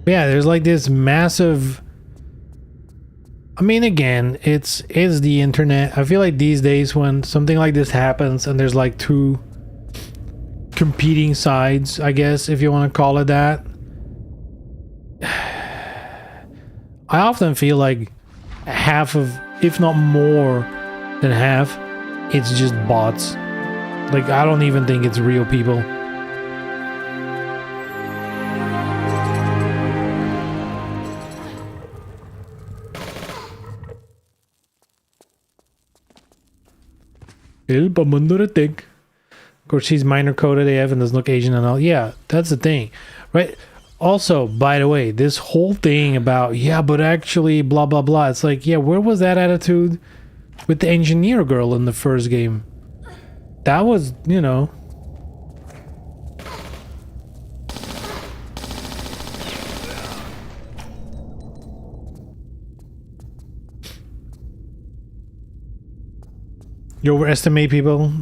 Yeah, there's like this massive, I mean, again, it's the internet. I feel like these days when something like this happens and there's like two competing sides, I guess, if you want to call it that, I often feel like half of, if not more than half, it's just bots. Like, I don't even think it's real people. I'm under attack. Of course, she's minor coded AF and doesn't look Asian and all. Yeah, that's the thing, right? Also, by the way, this whole thing about, yeah, but actually, blah, blah, blah. It's like, yeah, where was that attitude with the engineer girl in the first game? That was, you know. You overestimate people?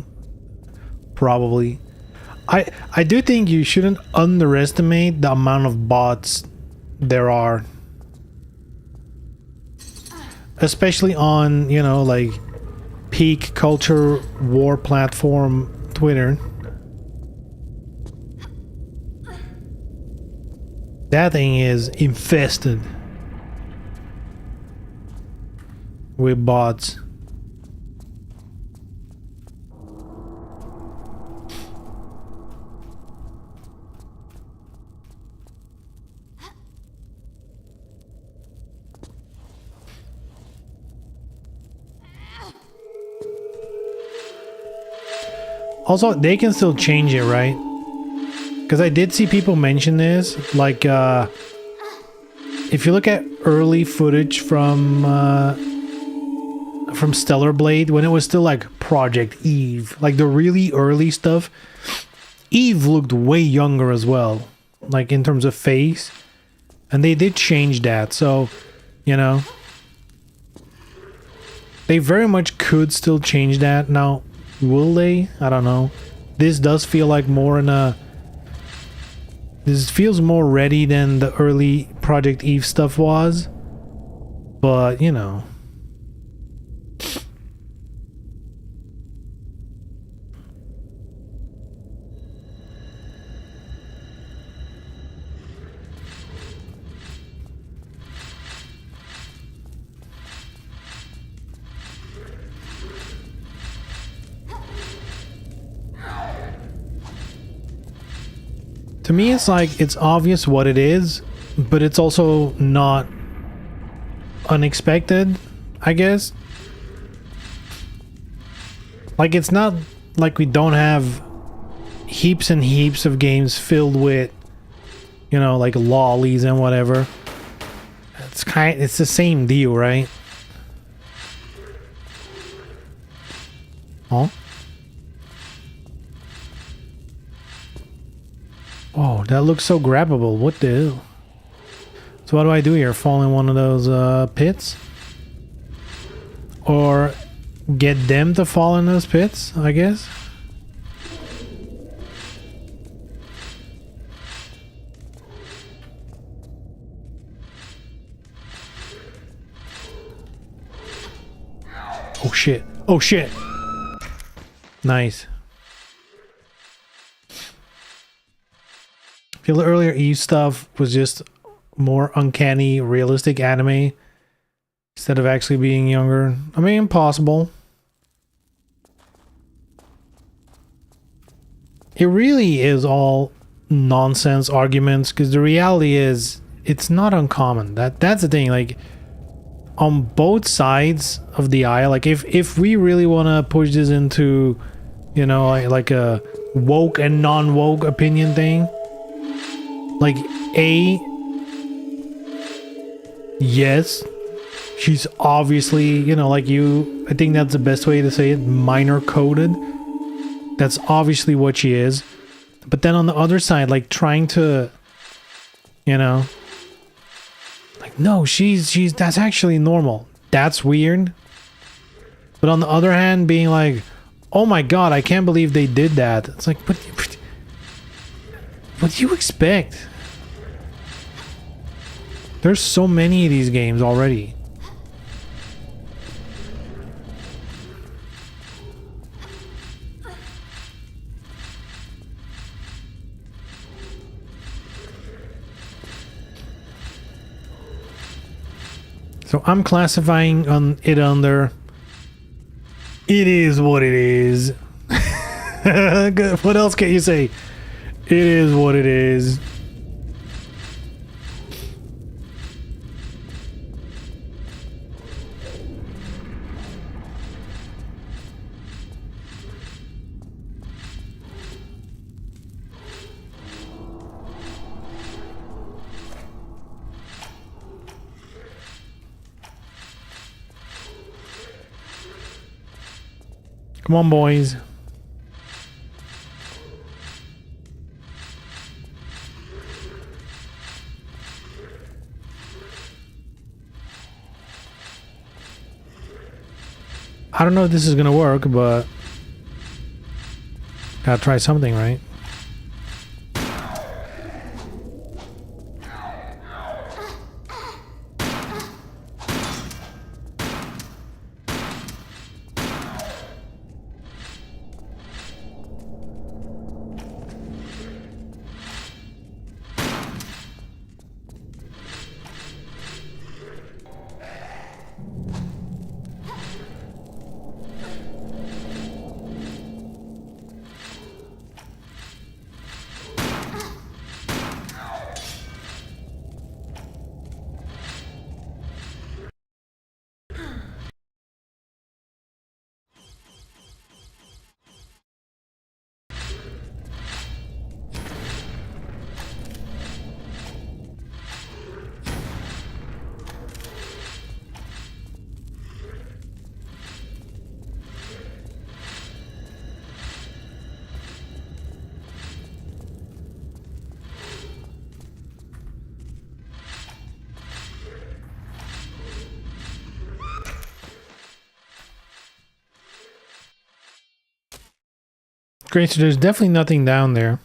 Probably. I do think you shouldn't underestimate the amount of bots there are. Especially on, you know, like peak culture war platform Twitter. That thing is infested with bots. Also, they can still change it, right? Because I did see people mention this. Like, if you look at early footage from Stellar Blade, when it was still like Project Eve, like the really early stuff, Eve looked way younger as well, like in terms of face, and they did change that, so you know they very much could still change that. Now will they? I don't know. This does feel like more in a, this feels more ready than the early Project Eve stuff was, but you know. To me, it's like, it's obvious what it is, but it's also not unexpected, I guess. Like, it's not like we don't have heaps and heaps of games filled with, you know, like lollies and whatever. It's the same deal, right? Oh. Oh, that looks so grabbable. What the hell? So what do I do here? Fall in one of those pits? Or get them to fall in those pits, I guess? Oh shit. Oh shit! Nice. I feel the earlier Eve stuff was just more uncanny, realistic anime instead of actually being younger. I mean, impossible. It really is all nonsense arguments, because the reality is it's not uncommon. That's the thing. Like, on both sides of the aisle, like if we really want to push this into, you know, like a woke and non-woke opinion thing, like, yes, she's obviously, you know, like I think that's the best way to say it, minor coded. That's obviously what she is. But then on the other side, like, trying to, you know, like, no, she's that's actually normal. That's weird. But on the other hand, being like, oh my god, I can't believe they did that. It's like, what do you expect? There's so many of these games already. So I'm classifying it under, it is what it is. What else can you say? It is what it is. Come on, boys. I don't know if this is gonna work, but gotta try something, right? Great, so there's definitely nothing down there.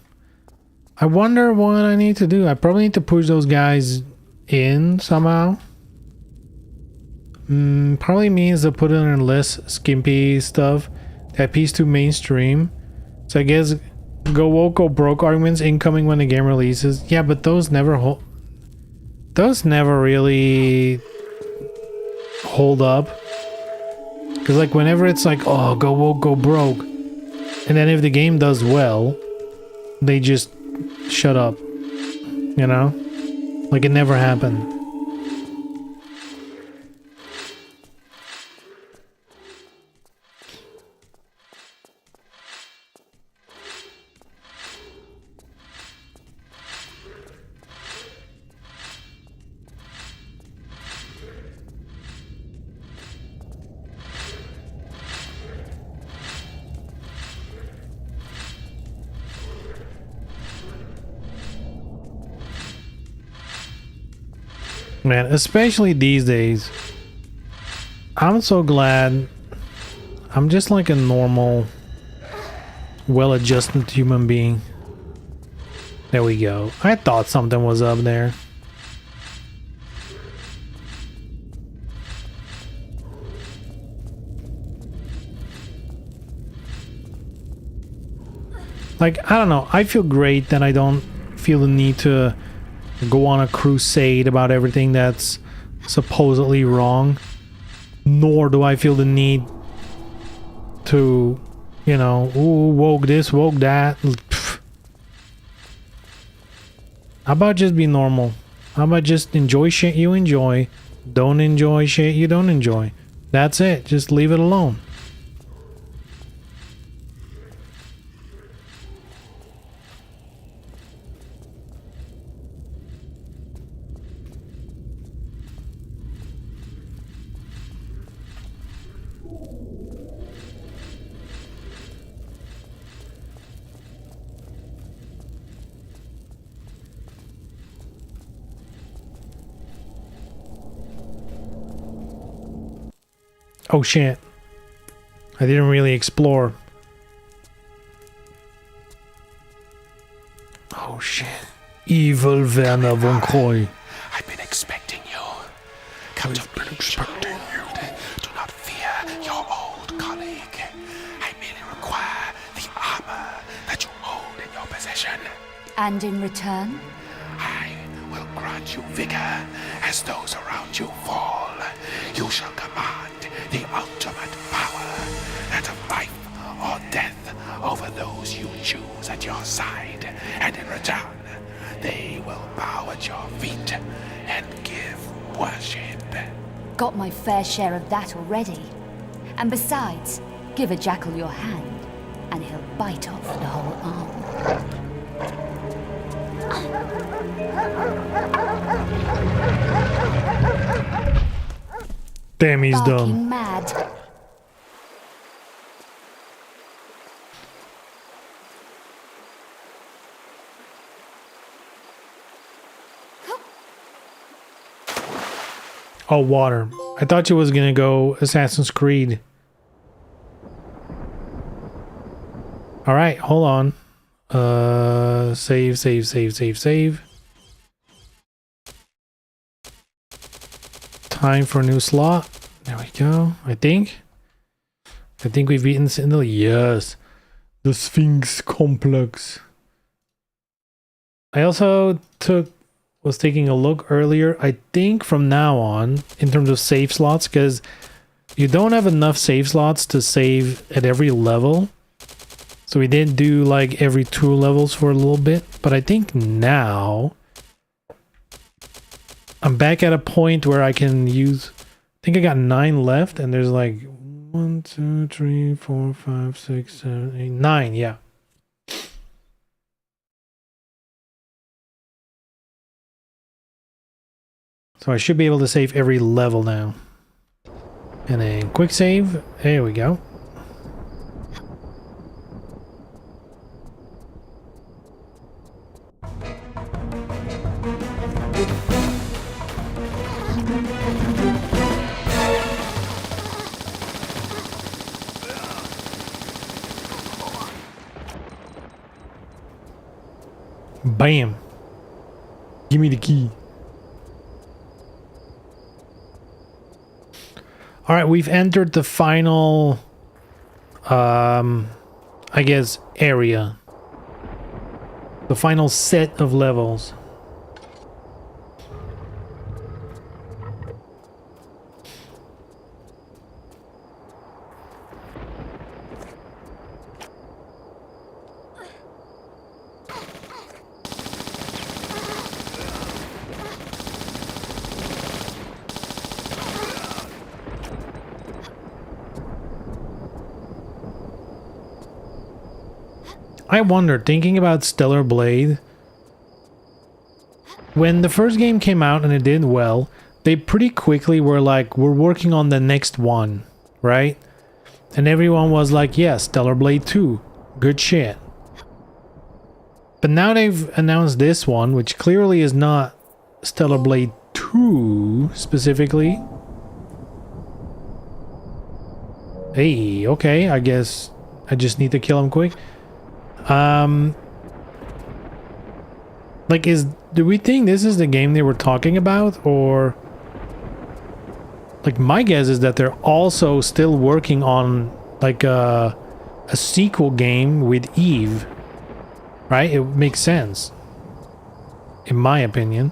I wonder what I need to do. I probably need to push those guys in somehow. Probably means to put in less skimpy stuff. That piece too mainstream. So I guess go woke, go broke arguments incoming when the game releases. Yeah, but those never really hold up. Because like whenever it's like, oh, go woke, go broke. And then if the game does well, they just shut up. You know? Like it never happened. Man, especially these days. I'm so glad I'm just like a normal, well-adjusted human being. There we go. I thought something was up there. Like, I don't know. I feel great that I don't feel the need to go on a crusade about everything that's supposedly wrong. Nor do I feel the need to, you know, ooh, woke this, woke that. Pfft. How about just be normal? How about just enjoy shit you enjoy, don't enjoy shit you don't enjoy. That's it. Just leave it alone. Oh shit. I didn't really explore. Oh shit. Evil Werner von Croy. I've been expecting you. Come to me, expecting you. Do not fear your old colleague. I merely require the armor that you hold in your possession. And in return? I will grant you vigor as those around you fall. You shall command the ultimate power, that of life or death, over those you choose at your side. And in return, they will bow at your feet and give worship. Got my fair share of that already. And besides, give a jackal your hand, and he'll bite off the whole arm. Damn, he's Barking done. mad. Oh, water. I thought you was gonna go Assassin's Creed. Alright, hold on. Save. Time for a new slot. There we go. I think we've beaten Sindel. Yes. The Sphinx Complex. I also was taking a look earlier. I think from now on, in terms of save slots, because you don't have enough save slots to save at every level. So we did do like every 2 levels for a little bit. But I think now I'm back at a point where I can use, I think I got 9 left, and there's like 1, 2, 3, 4, 5, 6, 7, 8, 9, yeah. So I should be able to save every level now. And then quick save, there we go. Bam. Give me the key. All right, we've entered the final, I guess, area. The final set of levels. I wonder, thinking about Stellar Blade, when the first game came out and it did well, they pretty quickly were like, we're working on the next one, right? And everyone was like, yeah, Stellar Blade 2, good shit. But now they've announced this one, which clearly is not Stellar Blade 2 specifically. Hey, okay, I guess I just need to kill him quick. Like, do we think this is the game they were talking about, or like, my guess is that they're also still working on like a sequel game with Eve, right? It makes sense, in my opinion.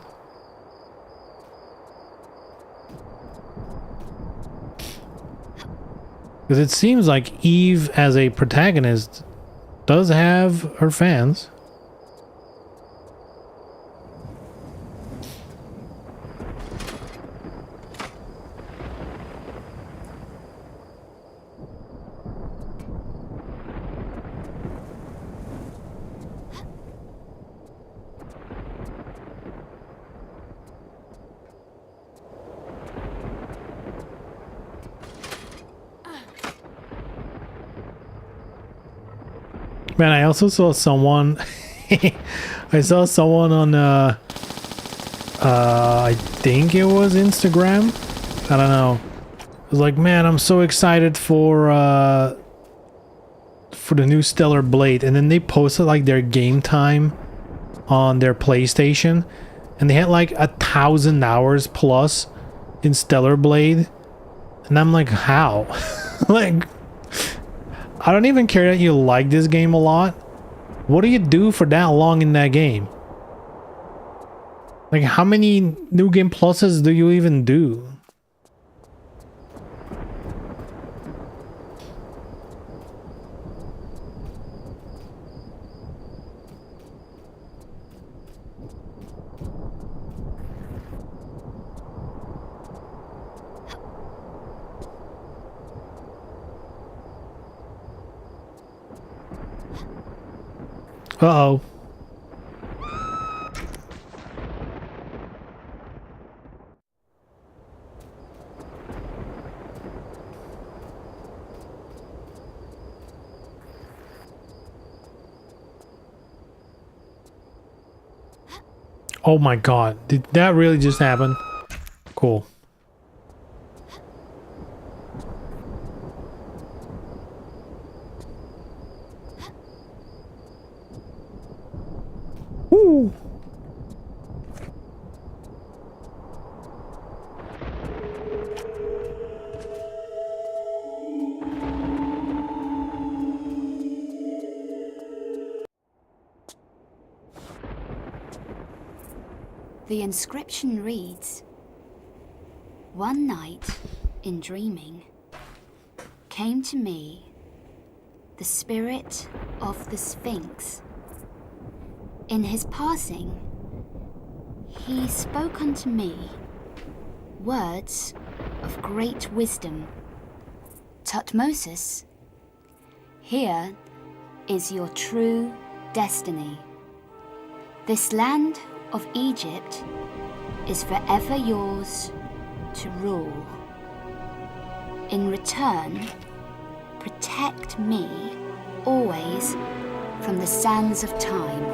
Because it seems like Eve as a protagonist does have her fans. Man, I also saw someone I saw someone on I think it was Instagram. I don't know. It was like, man, I'm so excited for the new Stellar Blade, and then they posted like their game time on their PlayStation, and they had like 1,000 hours plus in Stellar Blade, and I'm like, how? Like, I don't even care that you like this game a lot. What do you do for that long in that game? Like, how many New Game Pluses do you even do? Uh-oh. Oh my god. Did that really just happen? Cool. Woo! The inscription reads, "One night, in dreaming, came to me the spirit of the Sphinx. In his passing, he spoke unto me words of great wisdom. Tutmosis, here is your true destiny. This land of Egypt is forever yours to rule. In return, protect me always from the sands of time.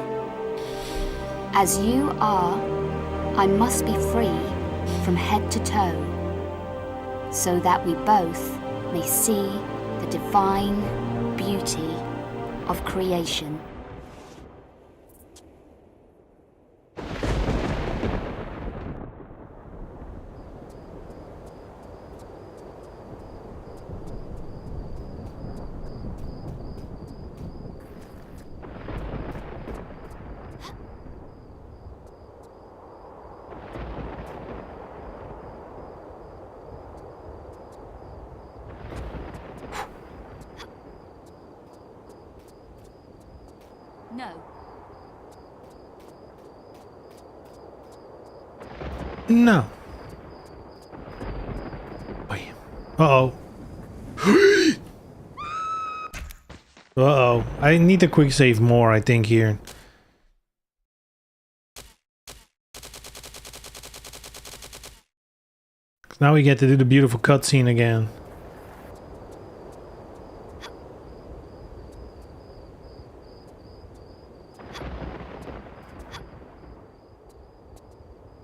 As you are, I must be free from head to toe, so that we both may see the divine beauty of creation." No. No. Wait. Uh-oh. Uh-oh. I need to quick save more, I think, here. Now we get to do the beautiful cutscene again.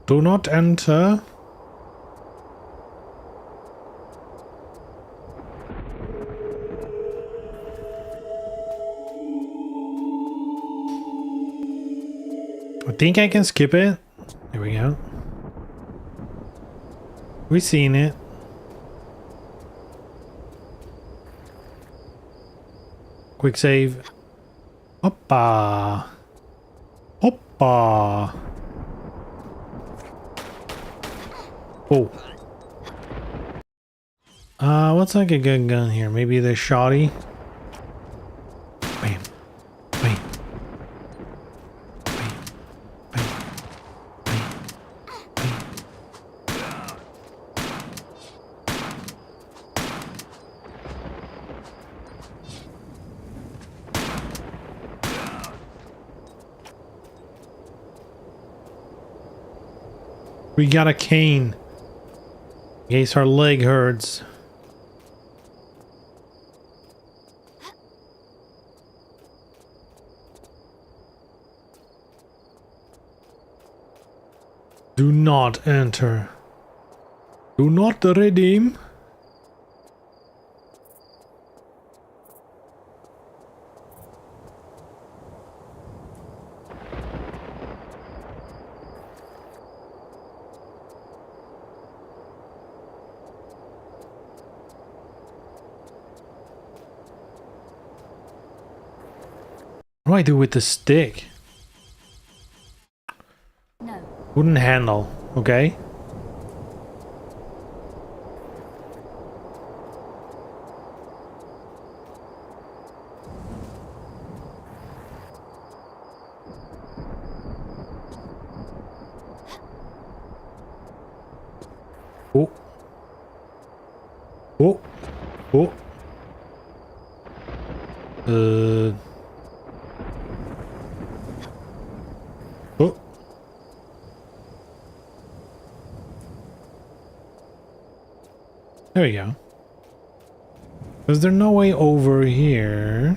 Do not enter. I think I can skip it. There we go. We've seen it. Quick save. Hoppa. Hoppa. Oh. What's like a good gun here? Maybe the shoddy. Bam. Bam. Bam. Bam. Bam. Bam. We got a cane. In case our leg hurts. Do not enter. Do not redeem. What do I do with the stick? No. Wooden handle, okay. Oh. Oh. Oh. Oh. There we go. Is there no way over here?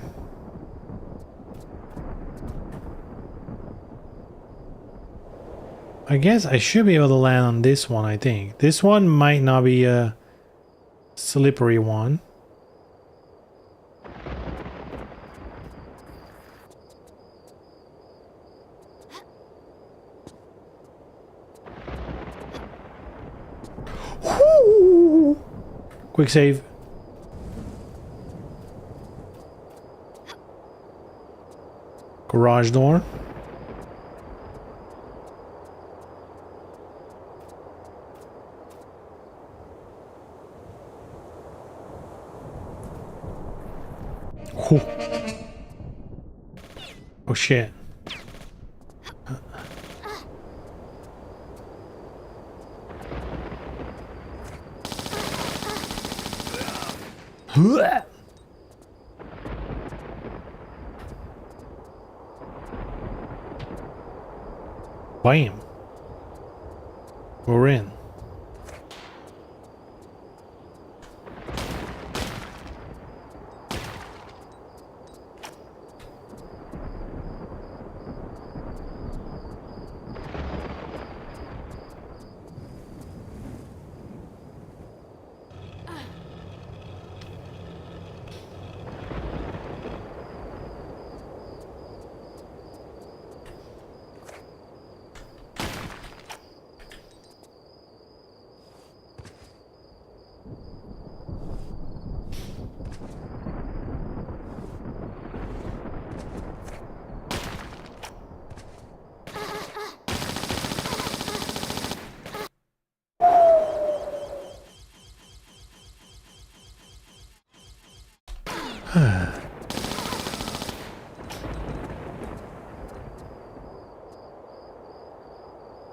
I guess I should be able to land on this one, I think. This one might not be a slippery one. Quick save. Garage door. Whew. Oh shit. Bam. We're in.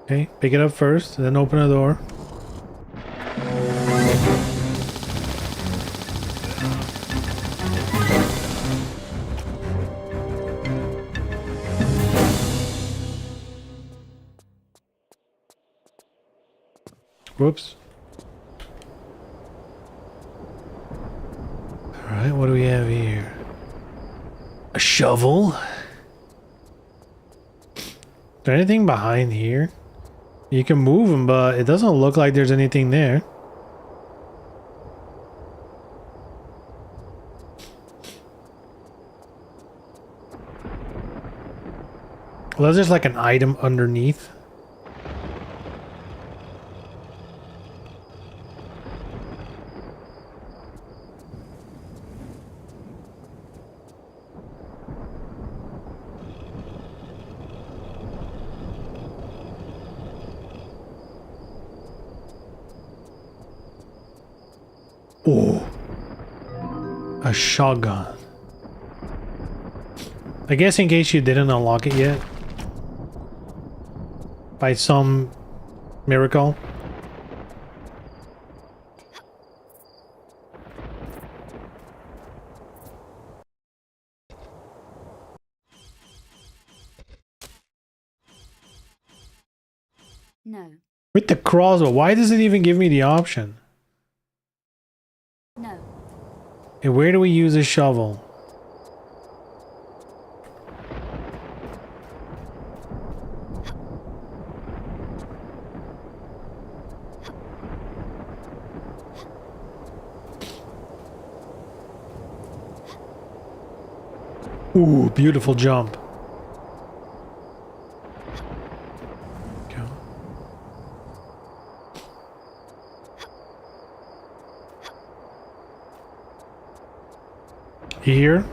Okay, pick it up first, then open the door. Whoops. Alright, what do we have here? A shovel? Is there anything behind here? You can move them, but it doesn't look like there's anything there. Well, there's just like an item underneath. Oh, a shotgun. I guess in case you didn't unlock it yet, by some miracle. No, With the crossbow, why does it even give me the option? no. And where do we use a shovel? Ooh, beautiful jump. Go. You hear?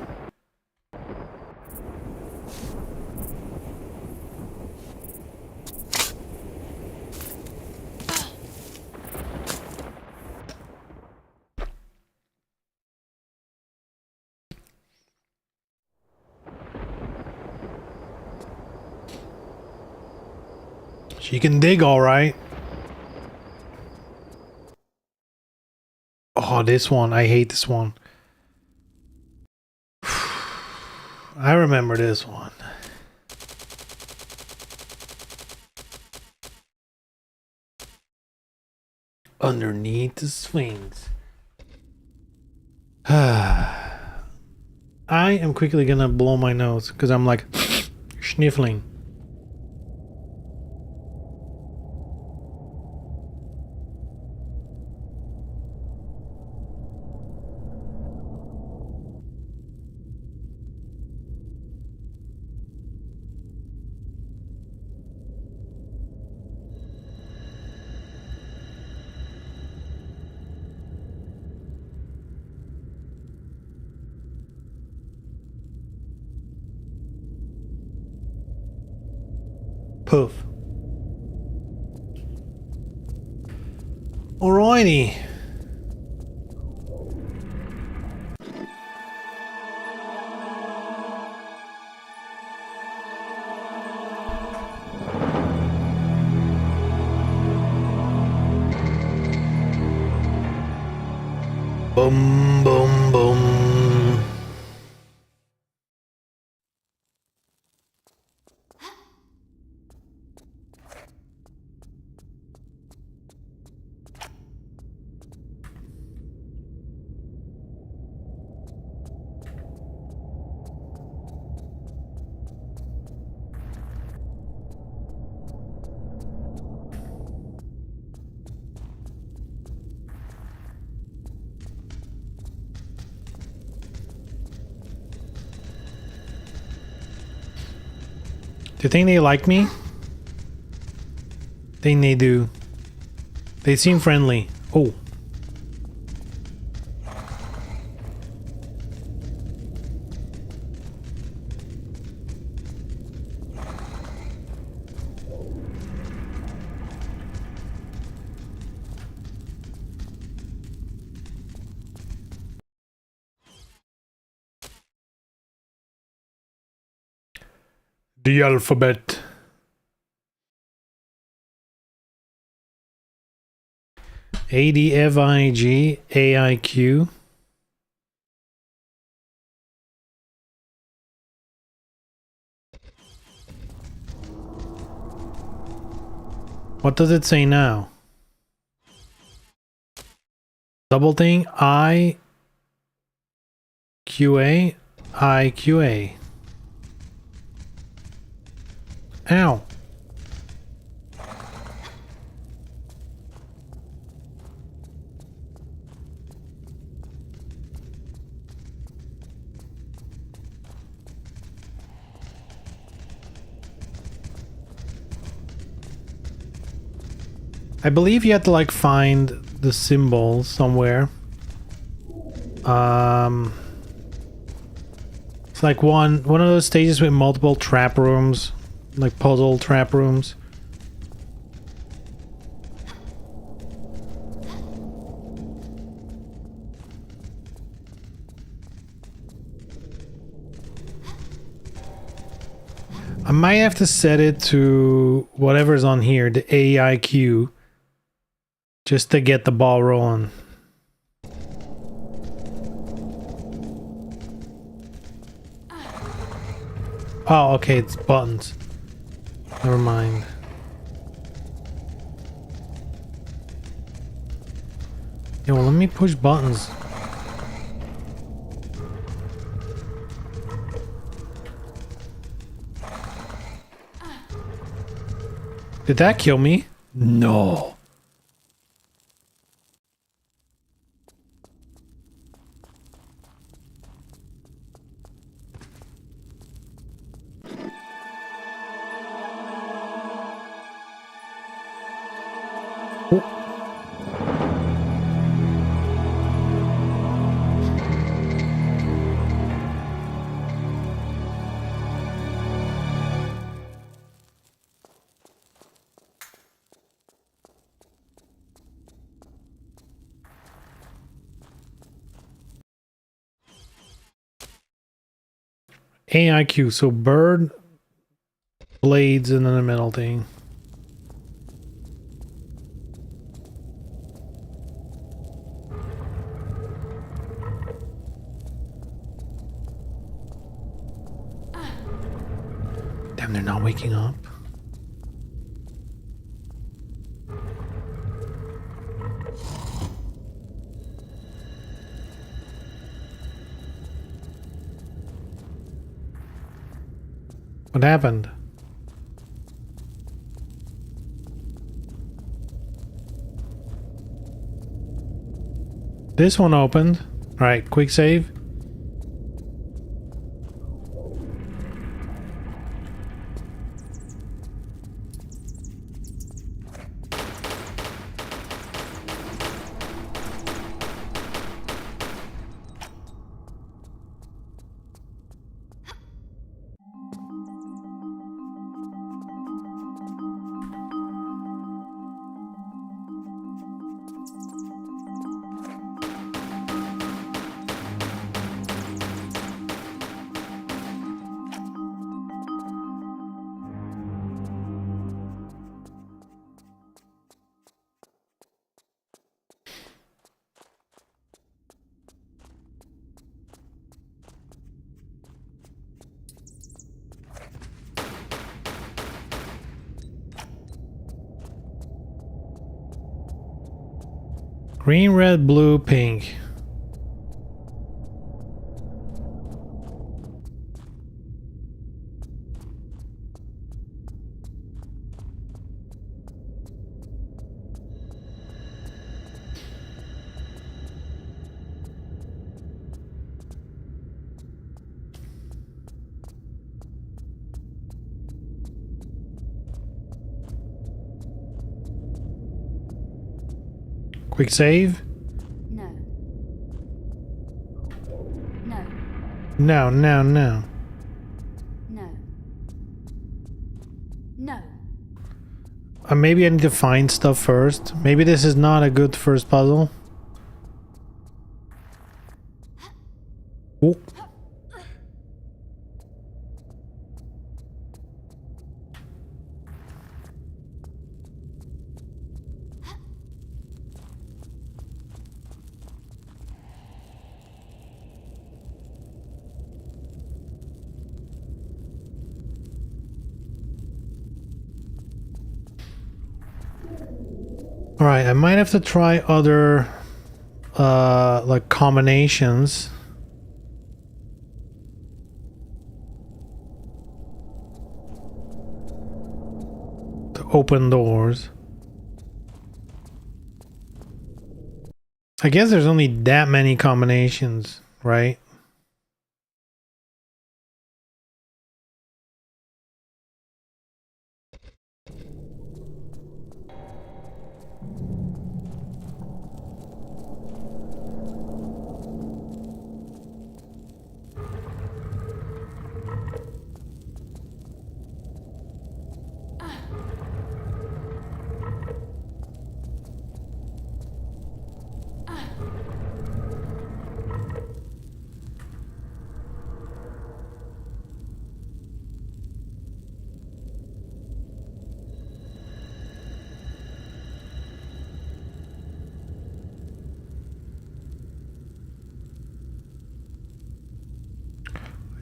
She can dig all right. Oh, this one. I hate this one. I remember this one. Underneath the swings. I am quickly gonna blow my nose because I'm like sniffling. Poof. Alrighty. Boom, boom, boom. Do you think they like me? Think they do. They seem friendly. Oh. The alphabet. ADFIG AIQ. What does it say now? Double thing IQA IQA. Ow. I believe you have to like find the symbol somewhere. It's like one of those stages with multiple trap rooms, like puzzle trap rooms. I might have to set it to whatever's on here, the AIQ, just to get the ball rolling. Oh, okay, it's buttons. Never mind. Yeah, well, let me push buttons. Did that kill me? No. AIQ, so bird, blades, and then the metal thing. Damn, they're not waking up. What happened? This one opened. All right, quick save. Green, red, blue, pink. Quick save. No. No. No, no, no. No. No. Maybe I need to find stuff first. Maybe this is not a good first puzzle. Oh. All right, I might have to try other like combinations. To open doors. I guess there's only that many combinations, right?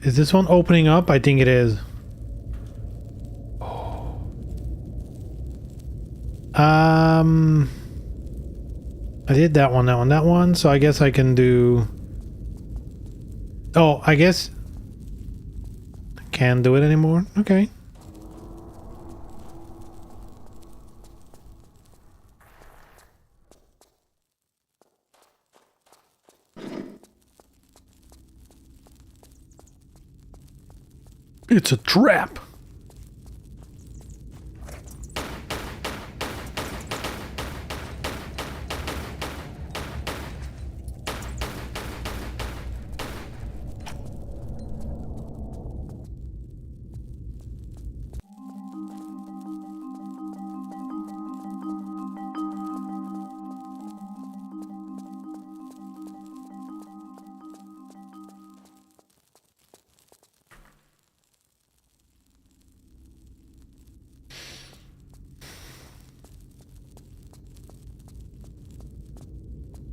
Is this one opening up? I think it is. I did that one. So I guess I can do... Oh, I guess... I can't do it anymore. Okay. It's a trap.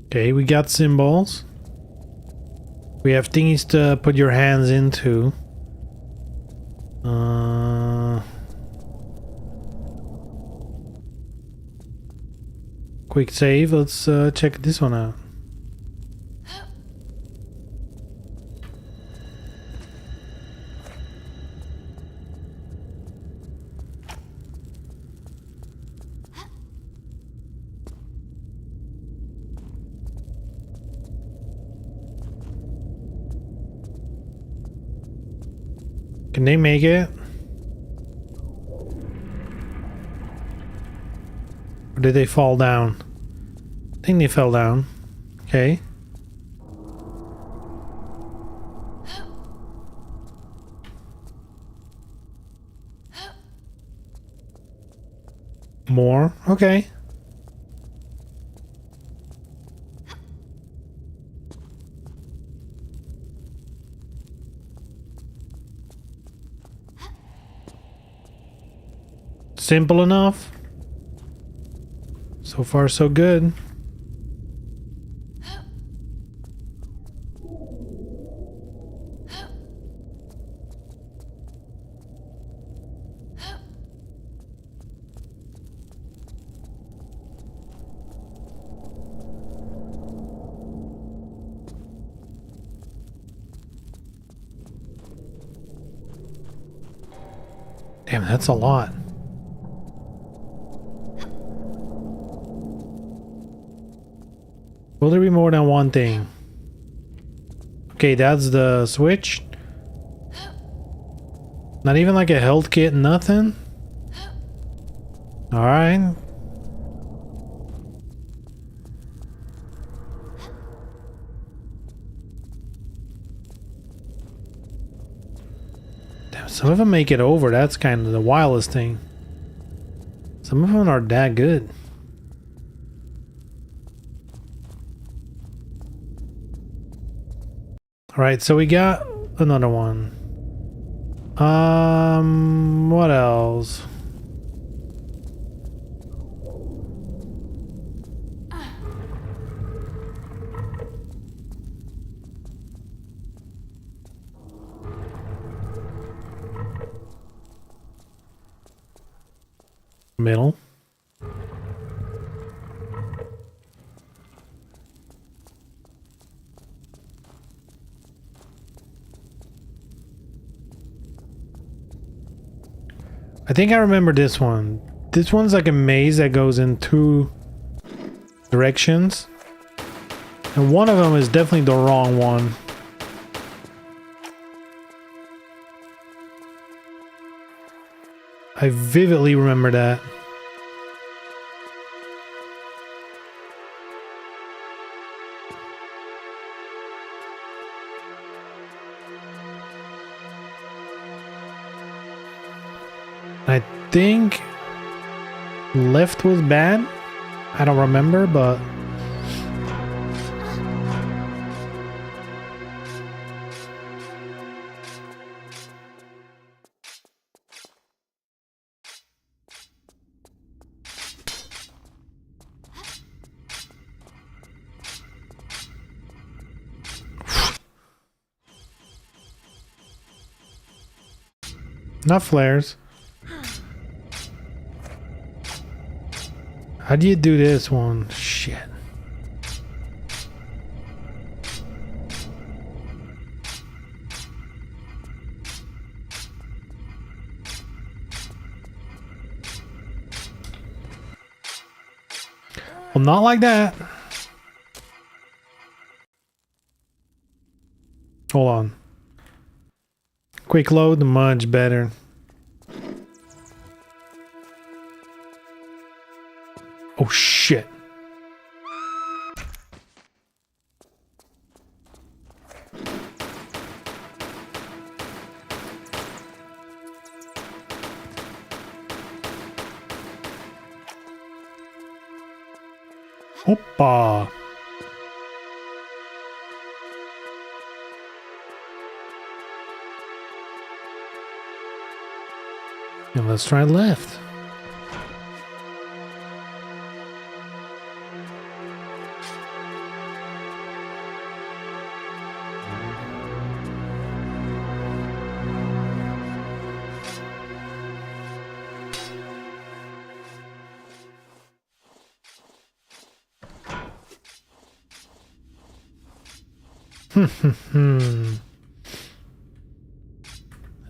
Okay, we got symbols. We have thingies to put your hands into. Quick save. Let's check this one out. Can they make it? Or did they fall down? I think they fell down. Okay. More? Okay. Simple enough. So far, so good. Damn, that's a lot. Will there be more than one thing? Okay, that's the switch. Not even like a health kit, nothing? Alright. Damn, some of them make it over. That's kind of the wildest thing. Some of them aren't that good. Alright, so we got another one. What else? Middle. I think I remember this one. This one's like a maze that goes in two directions. And one of them is definitely the wrong one. I vividly remember that. I think left was bad. I don't remember, but not flares. How do you do this one? Shit. Well, not like that. Hold on. Quick load, much better. Oh shit. Hoppa. And let's try left.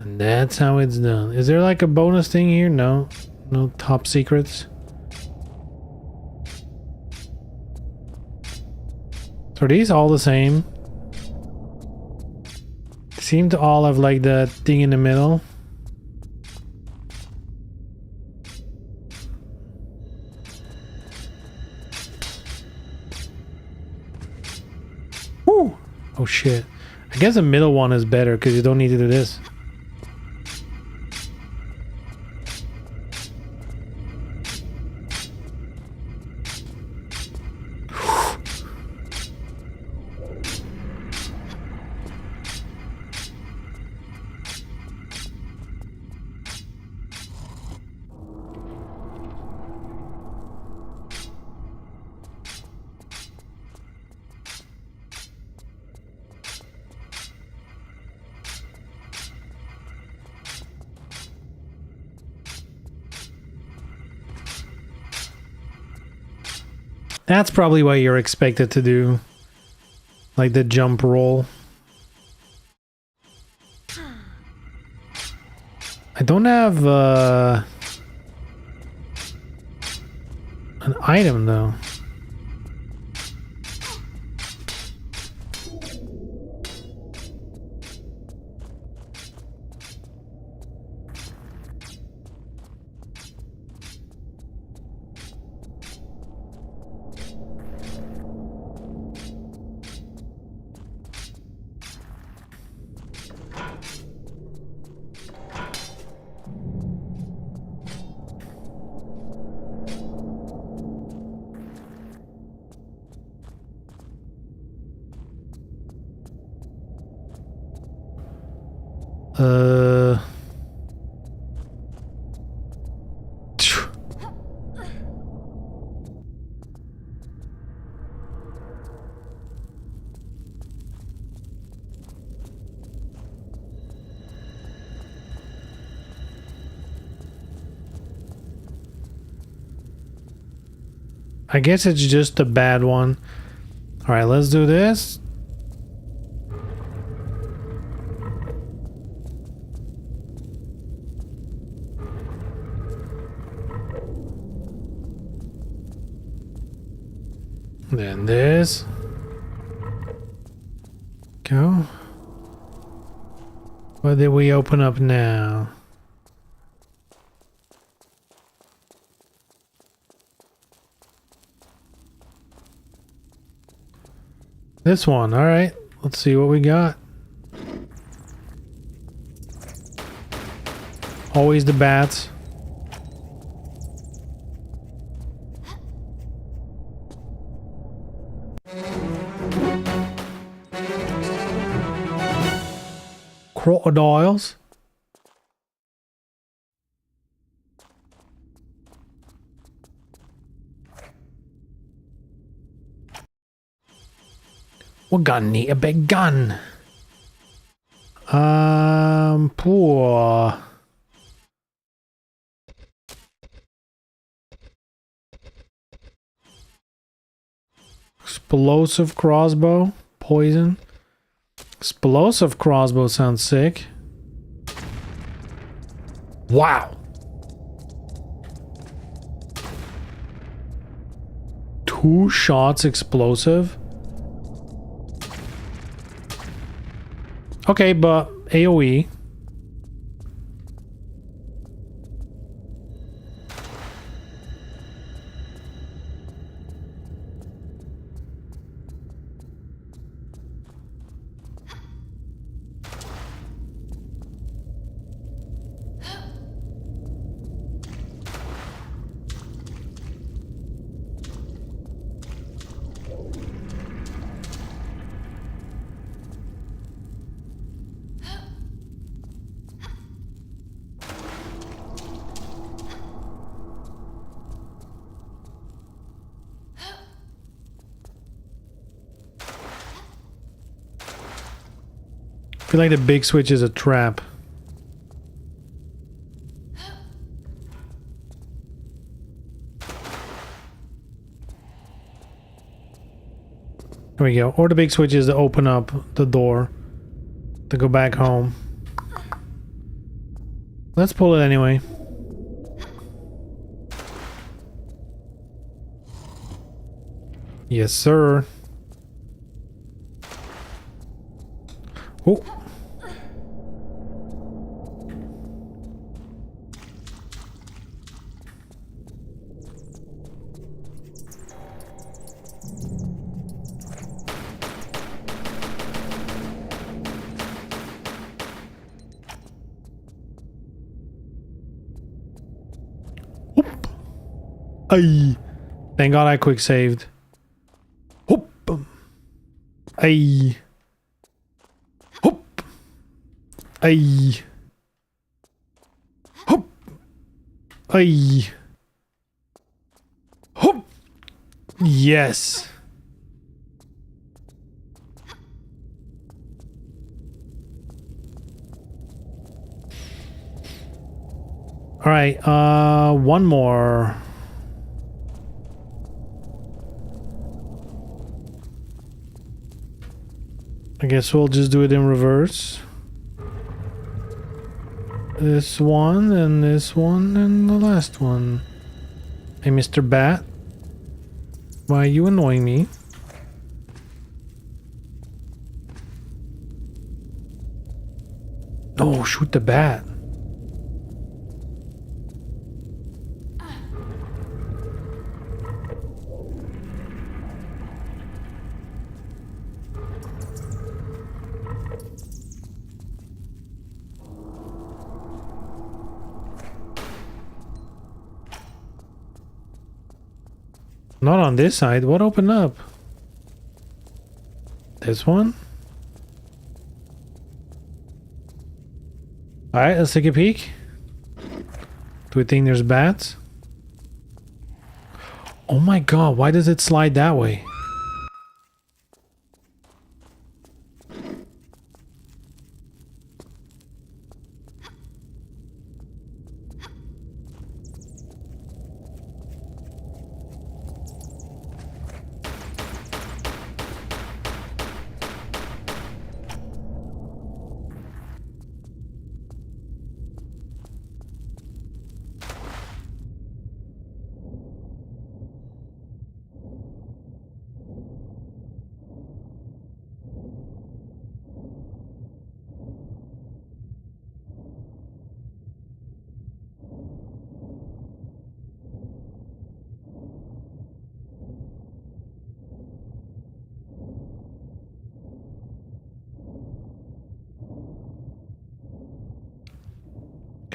And that's how it's done. Is there like a bonus thing here? No. No top secrets. So are these all the same? Seem to all have like the thing in the middle. Woo! Oh shit. I guess the middle one is better because you don't need to do this. That's probably what you're expected to do. Like the jump roll. I don't have an item though. I guess it's just a bad one. All right, let's do this. Then this. Go. What did we open up now? This one. All right. Let's see what we got. Always the bats. Crocodiles. We're gonna need a big gun. Poor. Explosive crossbow. Poison. Explosive crossbow sounds sick. Wow. 2 shots explosive. Okay, but AoE. I feel like the big switch is a trap. There we go. Or the big switch is to open up the door to go back home. Let's pull it anyway. Yes, sir. Oh. Ay. Thank God I quick saved. Hoop. Ay. Hoop. Ay. Hoop. Ay. Hoop. Yes. All right, one more. I guess we'll just do it in reverse. This one, and this one, and the last one. Hey, Mr. Bat. Why are you annoying me? Oh, shoot the bat. Not on this side. What opened up? This one? Alright, let's take a peek. Do we think there's bats? Oh my god, why does it slide that way?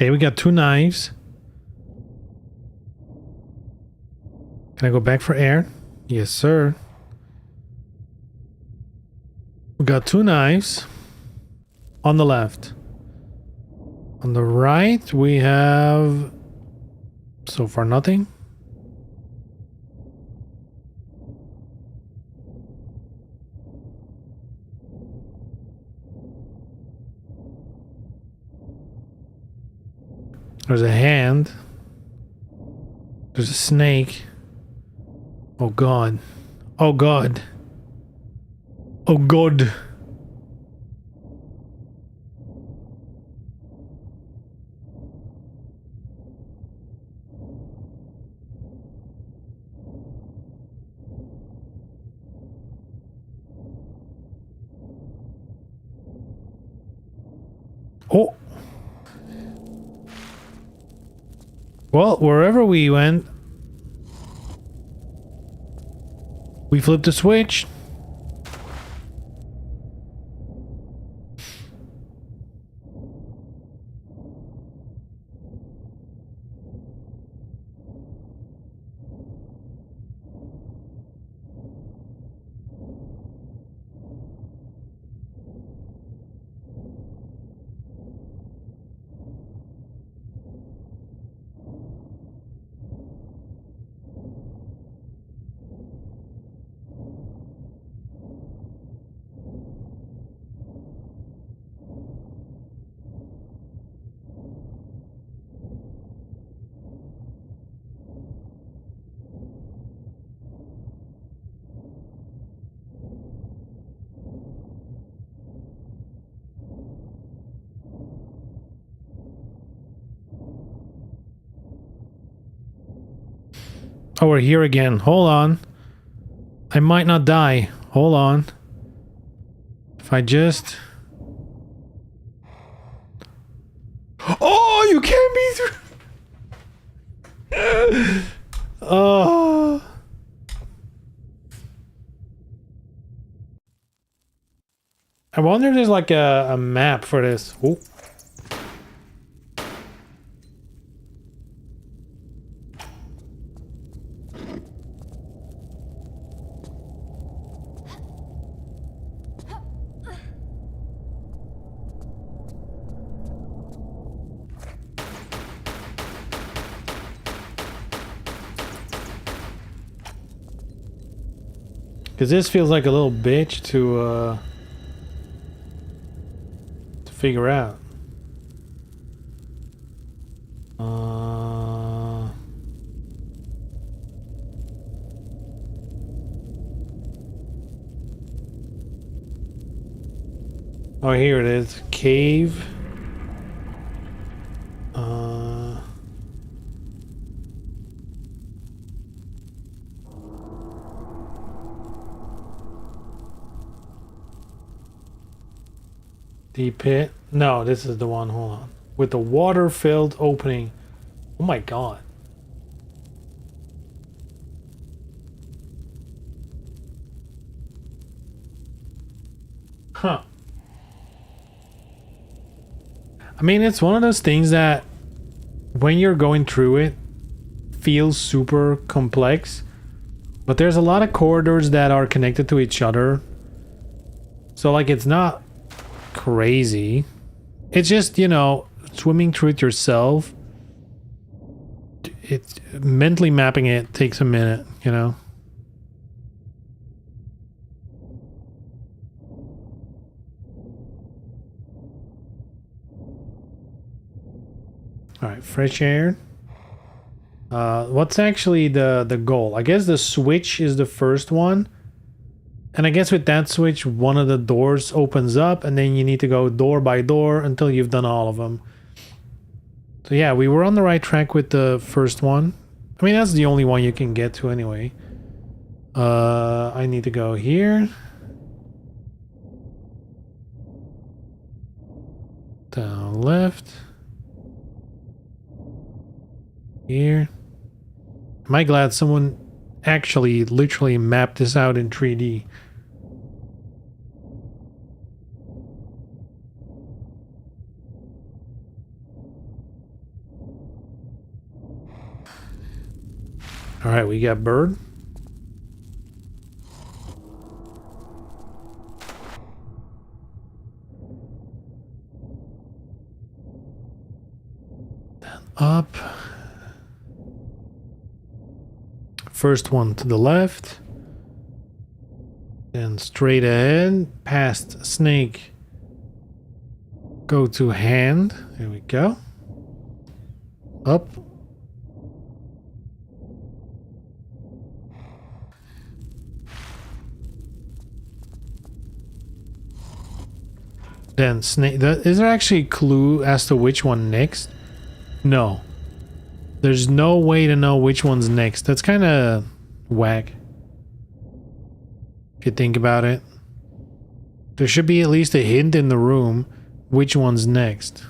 Okay, we got 2 knives. Can I go back for air? Yes, sir. We got 2 knives. On the left. On the right, we have... So far, nothing. There's a hand. There's a snake. Oh god. Oh god. Oh god. Oh. Well, wherever we went, we flipped the switch. Oh, we're here again. Hold on. I might not die. Hold on. If I just... Oh, you can't be through... Oh... I wonder if there's like a map for this. Oh. Because this feels like a little bitch to figure out. Oh, here it is. Cave. Deep pit. No, this is the one. Hold on. With the water-filled opening. Oh my god. Huh. I mean, it's one of those things that when you're going through it, feels super complex. But there's a lot of corridors that are connected to each other. So, like, it's not crazy. It's just, you know, swimming through it yourself. It's mentally mapping it takes a minute, you know. All right, fresh air. What's actually the goal? I guess the switch is the first one. And I guess with that switch, one of the doors opens up and then you need to go door by door until you've done all of them. So yeah, we were on the right track with the first one. I mean, that's the only one you can get to anyway. I need to go here. Down left. Here. Am I glad someone actually literally mapped this out in 3D. All right, we got bird. Then up. First one to the left. Then straight ahead, past snake. Go to hand. There we go. Up. Then snake. Is there actually a clue as to which one next? No. There's no way to know which one's next. That's kind of whack. If you think about it. There should be at least a hint in the room which one's next.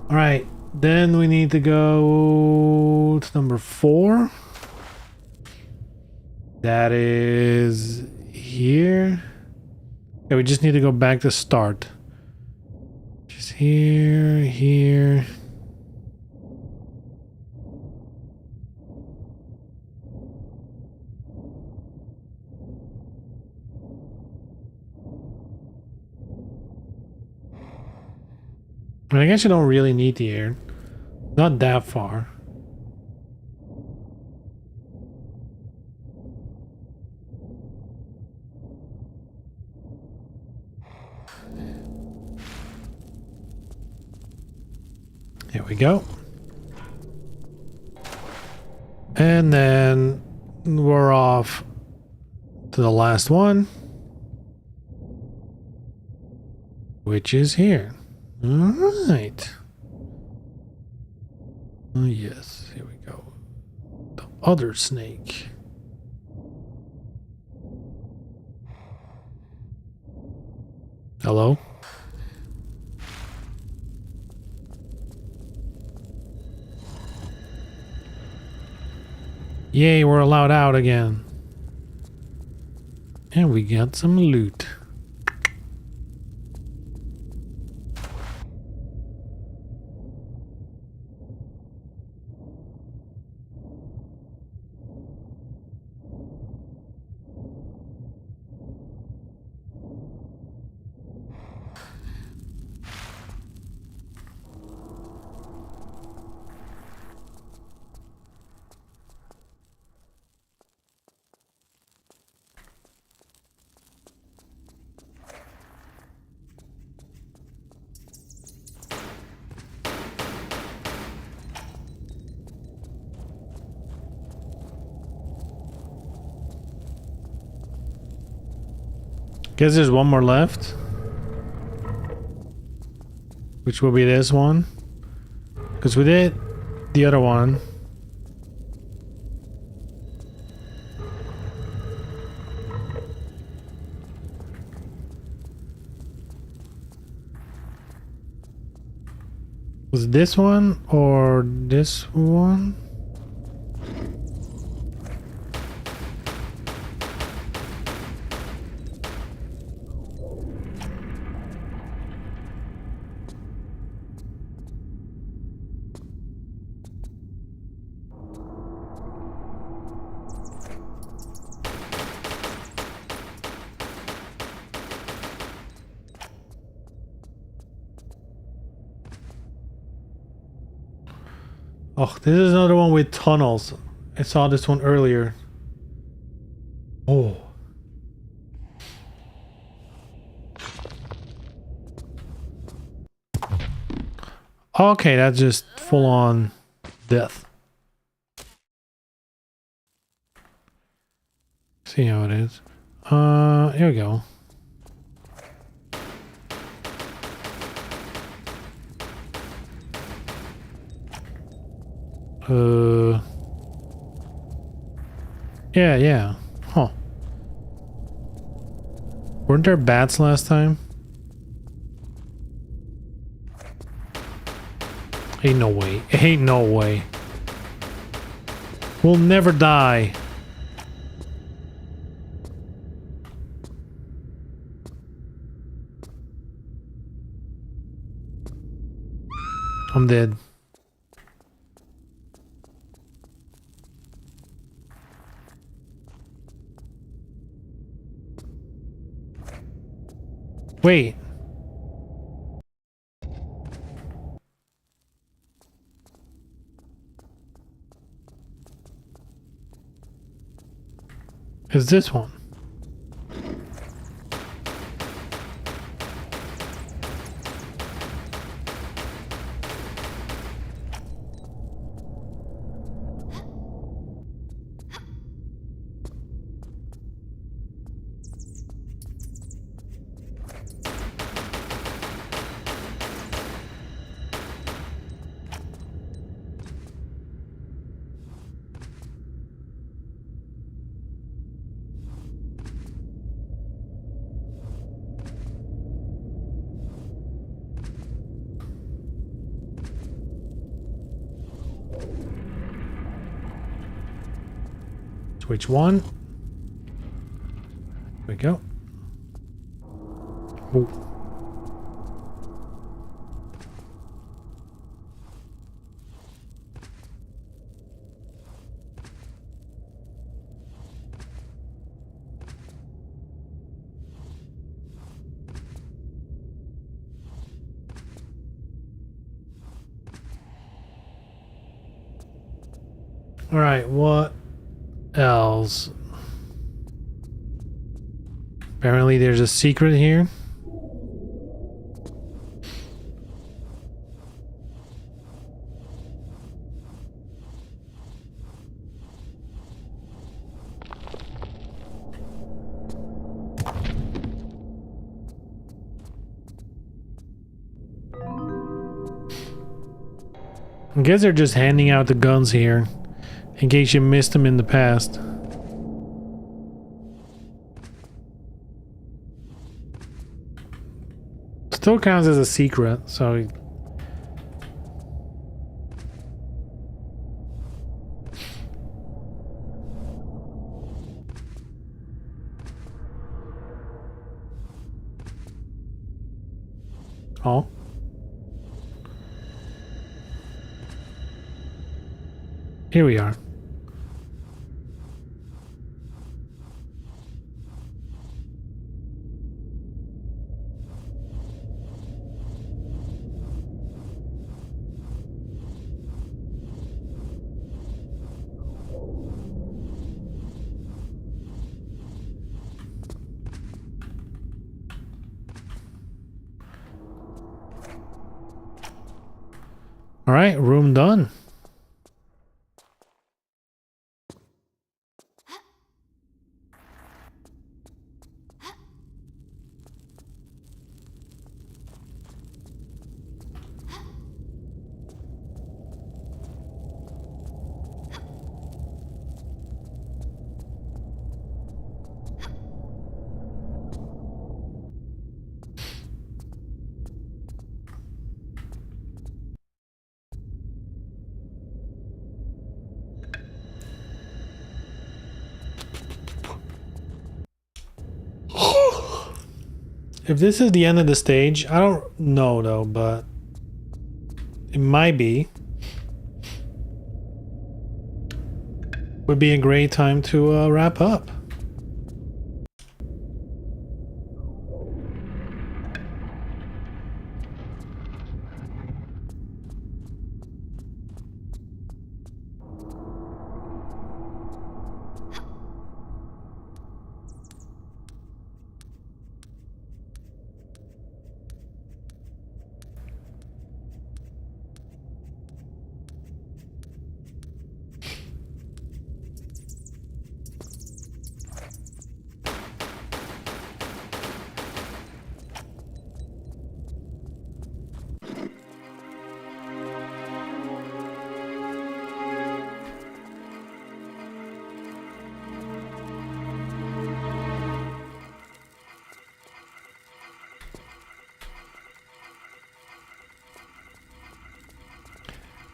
All right, then we need to go to number 4. That is here. Yeah, we just need to go back to start. Just here, here. I guess you don't really need the air. Not that far. Here we go. And then we're off to the last one, which is here. All right. Oh, yes. Here we go. The other snake. Hello? Yay, we're allowed out again. And we got some loot. Guess there's one more left. Which will be this one. Because we did the other one. Was it this one or this one? Oh, this is another one with tunnels. I saw this one earlier. Oh. Okay, that's just full on death. See how it is. Here we go. Yeah. Huh. Weren't there bats last time? Ain't no way. Ain't no way. We'll never die. I'm dead. Wait. Is this one? Switch one. There we go. Ooh. All right, what else? Apparently there's a secret here. I guess they're just handing out the guns here in case you missed them in the past. Still counts as a secret, so... Oh. Here we are. All right, room done. If this is the end of the stage, I don't know though, but it might be. Would be a great time to wrap up.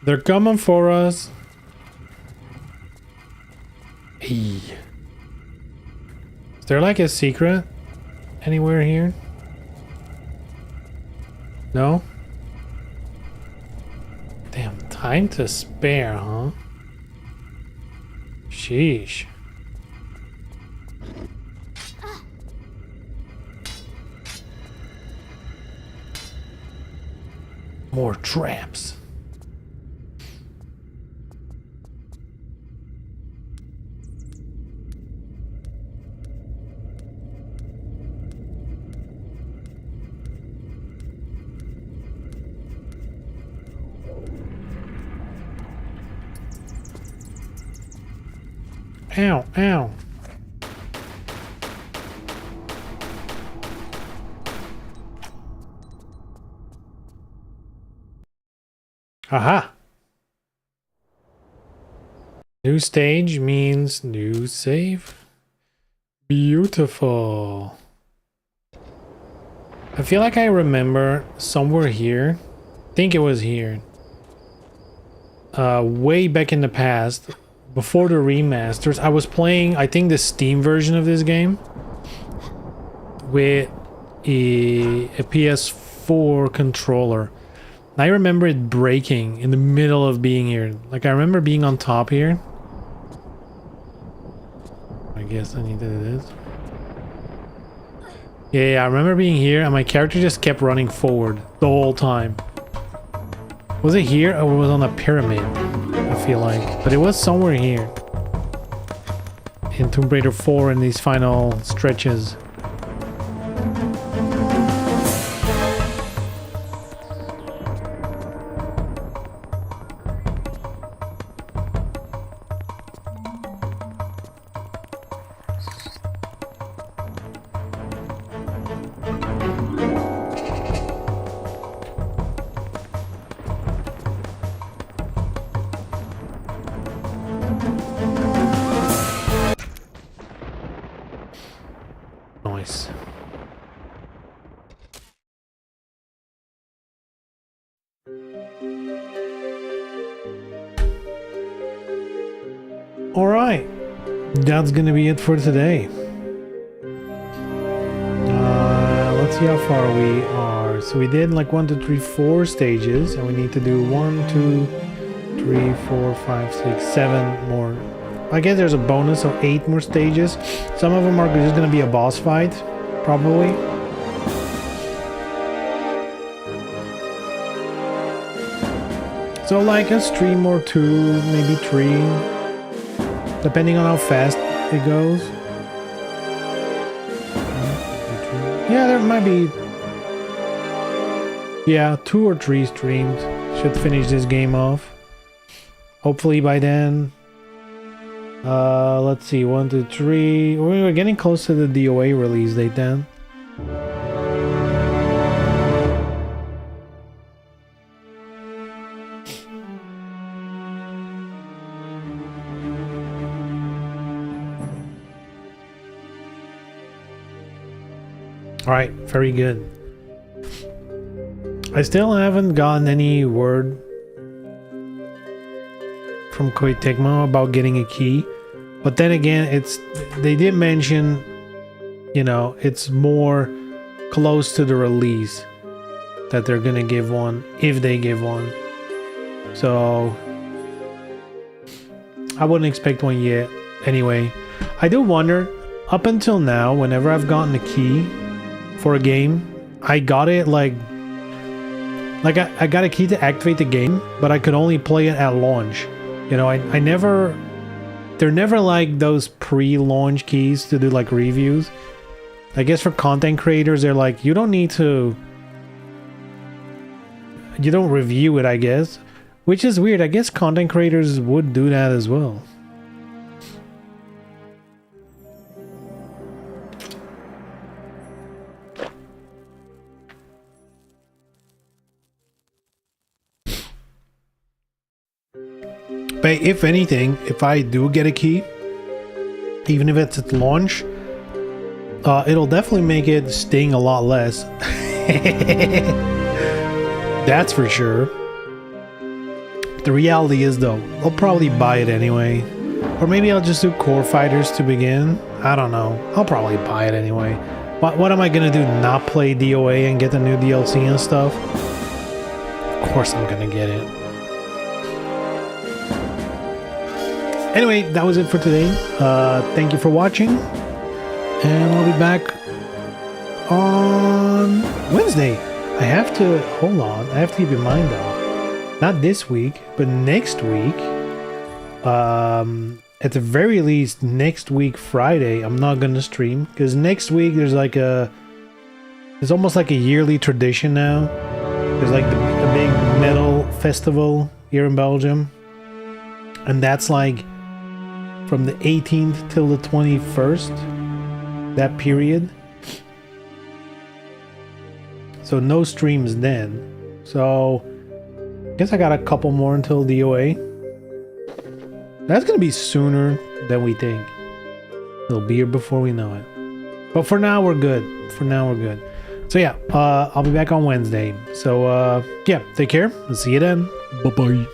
They're coming for us. Hey. Is there like a secret anywhere here? No? Time to spare, huh? Sheesh. More traps. Ow, ow. Aha. New stage means new save. Beautiful. I feel like I remember somewhere here. I think it was here. Way back in the past, before the remasters, I was playing, I think, the Steam version of this game with a PS4 controller. I remember it breaking in the middle of being here. Like, I remember being on top here. I guess I need to do this. Yeah, I remember being here and my character just kept running forward the whole time. Was it here or was it on a pyramid? I feel like. But it was somewhere here. In Tomb Raider 4 in these final stretches. Nice. All right, that's gonna be it for today. Let's see how far we are. So we did like 1, 2, 3, 4 stages, and we need to do 1, 2, 3, 4, 5, 6, 7 more. I guess there's a bonus of 8 more stages. Some of them are just gonna be a boss fight, probably. So like a stream or 2, maybe 3, depending on how fast it goes. Yeah, there might be. Yeah, 2 or 3 streams should finish this game off. Hopefully by then. Let's see, 1, 2, 3. We're getting close to the DOA release date then. Alright, very good. I still haven't gotten any word from Koei Tecmo about getting a key. But then again, they did mention, you know, it's more close to the release that they're gonna give one, if they give one. So I wouldn't expect one yet. Anyway, I do wonder, up until now, whenever I've gotten a key for a game, I got it like I got a key to activate the game, but I could only play it at launch. You know, I never, they're never like those pre-launch keys to do like reviews. I guess for content creators, they're like, you don't need to, you don't review it, I guess. Which is weird. I guess content creators would do that as well. But if anything, if I do get a key, even if it's at launch, it'll definitely make it sting a lot less. That's for sure. The reality is though, I'll probably buy it anyway. Or maybe I'll just do Core Fighters to begin. I don't know. I'll probably buy it anyway. What am I gonna do? Not play DOA and get the new DLC and stuff? Of course I'm gonna get it. Anyway, that was it for today. Thank you for watching. And I'll be back on Wednesday. I have to, hold on, I have to keep in mind though, not this week, but next week, at the very least next week Friday, I'm not gonna stream, because next week there's like it's almost like a yearly tradition now. There's like a big metal festival here in Belgium, and that's like from the 18th till the 21st, that period. So no streams then. So I guess I got a couple more until DOA. That's gonna be sooner than we think. It'll be here before we know it. But for now we're good. For now we're good. So yeah, I'll be back on Wednesday. So yeah, take care. I'll see you then. Bye bye.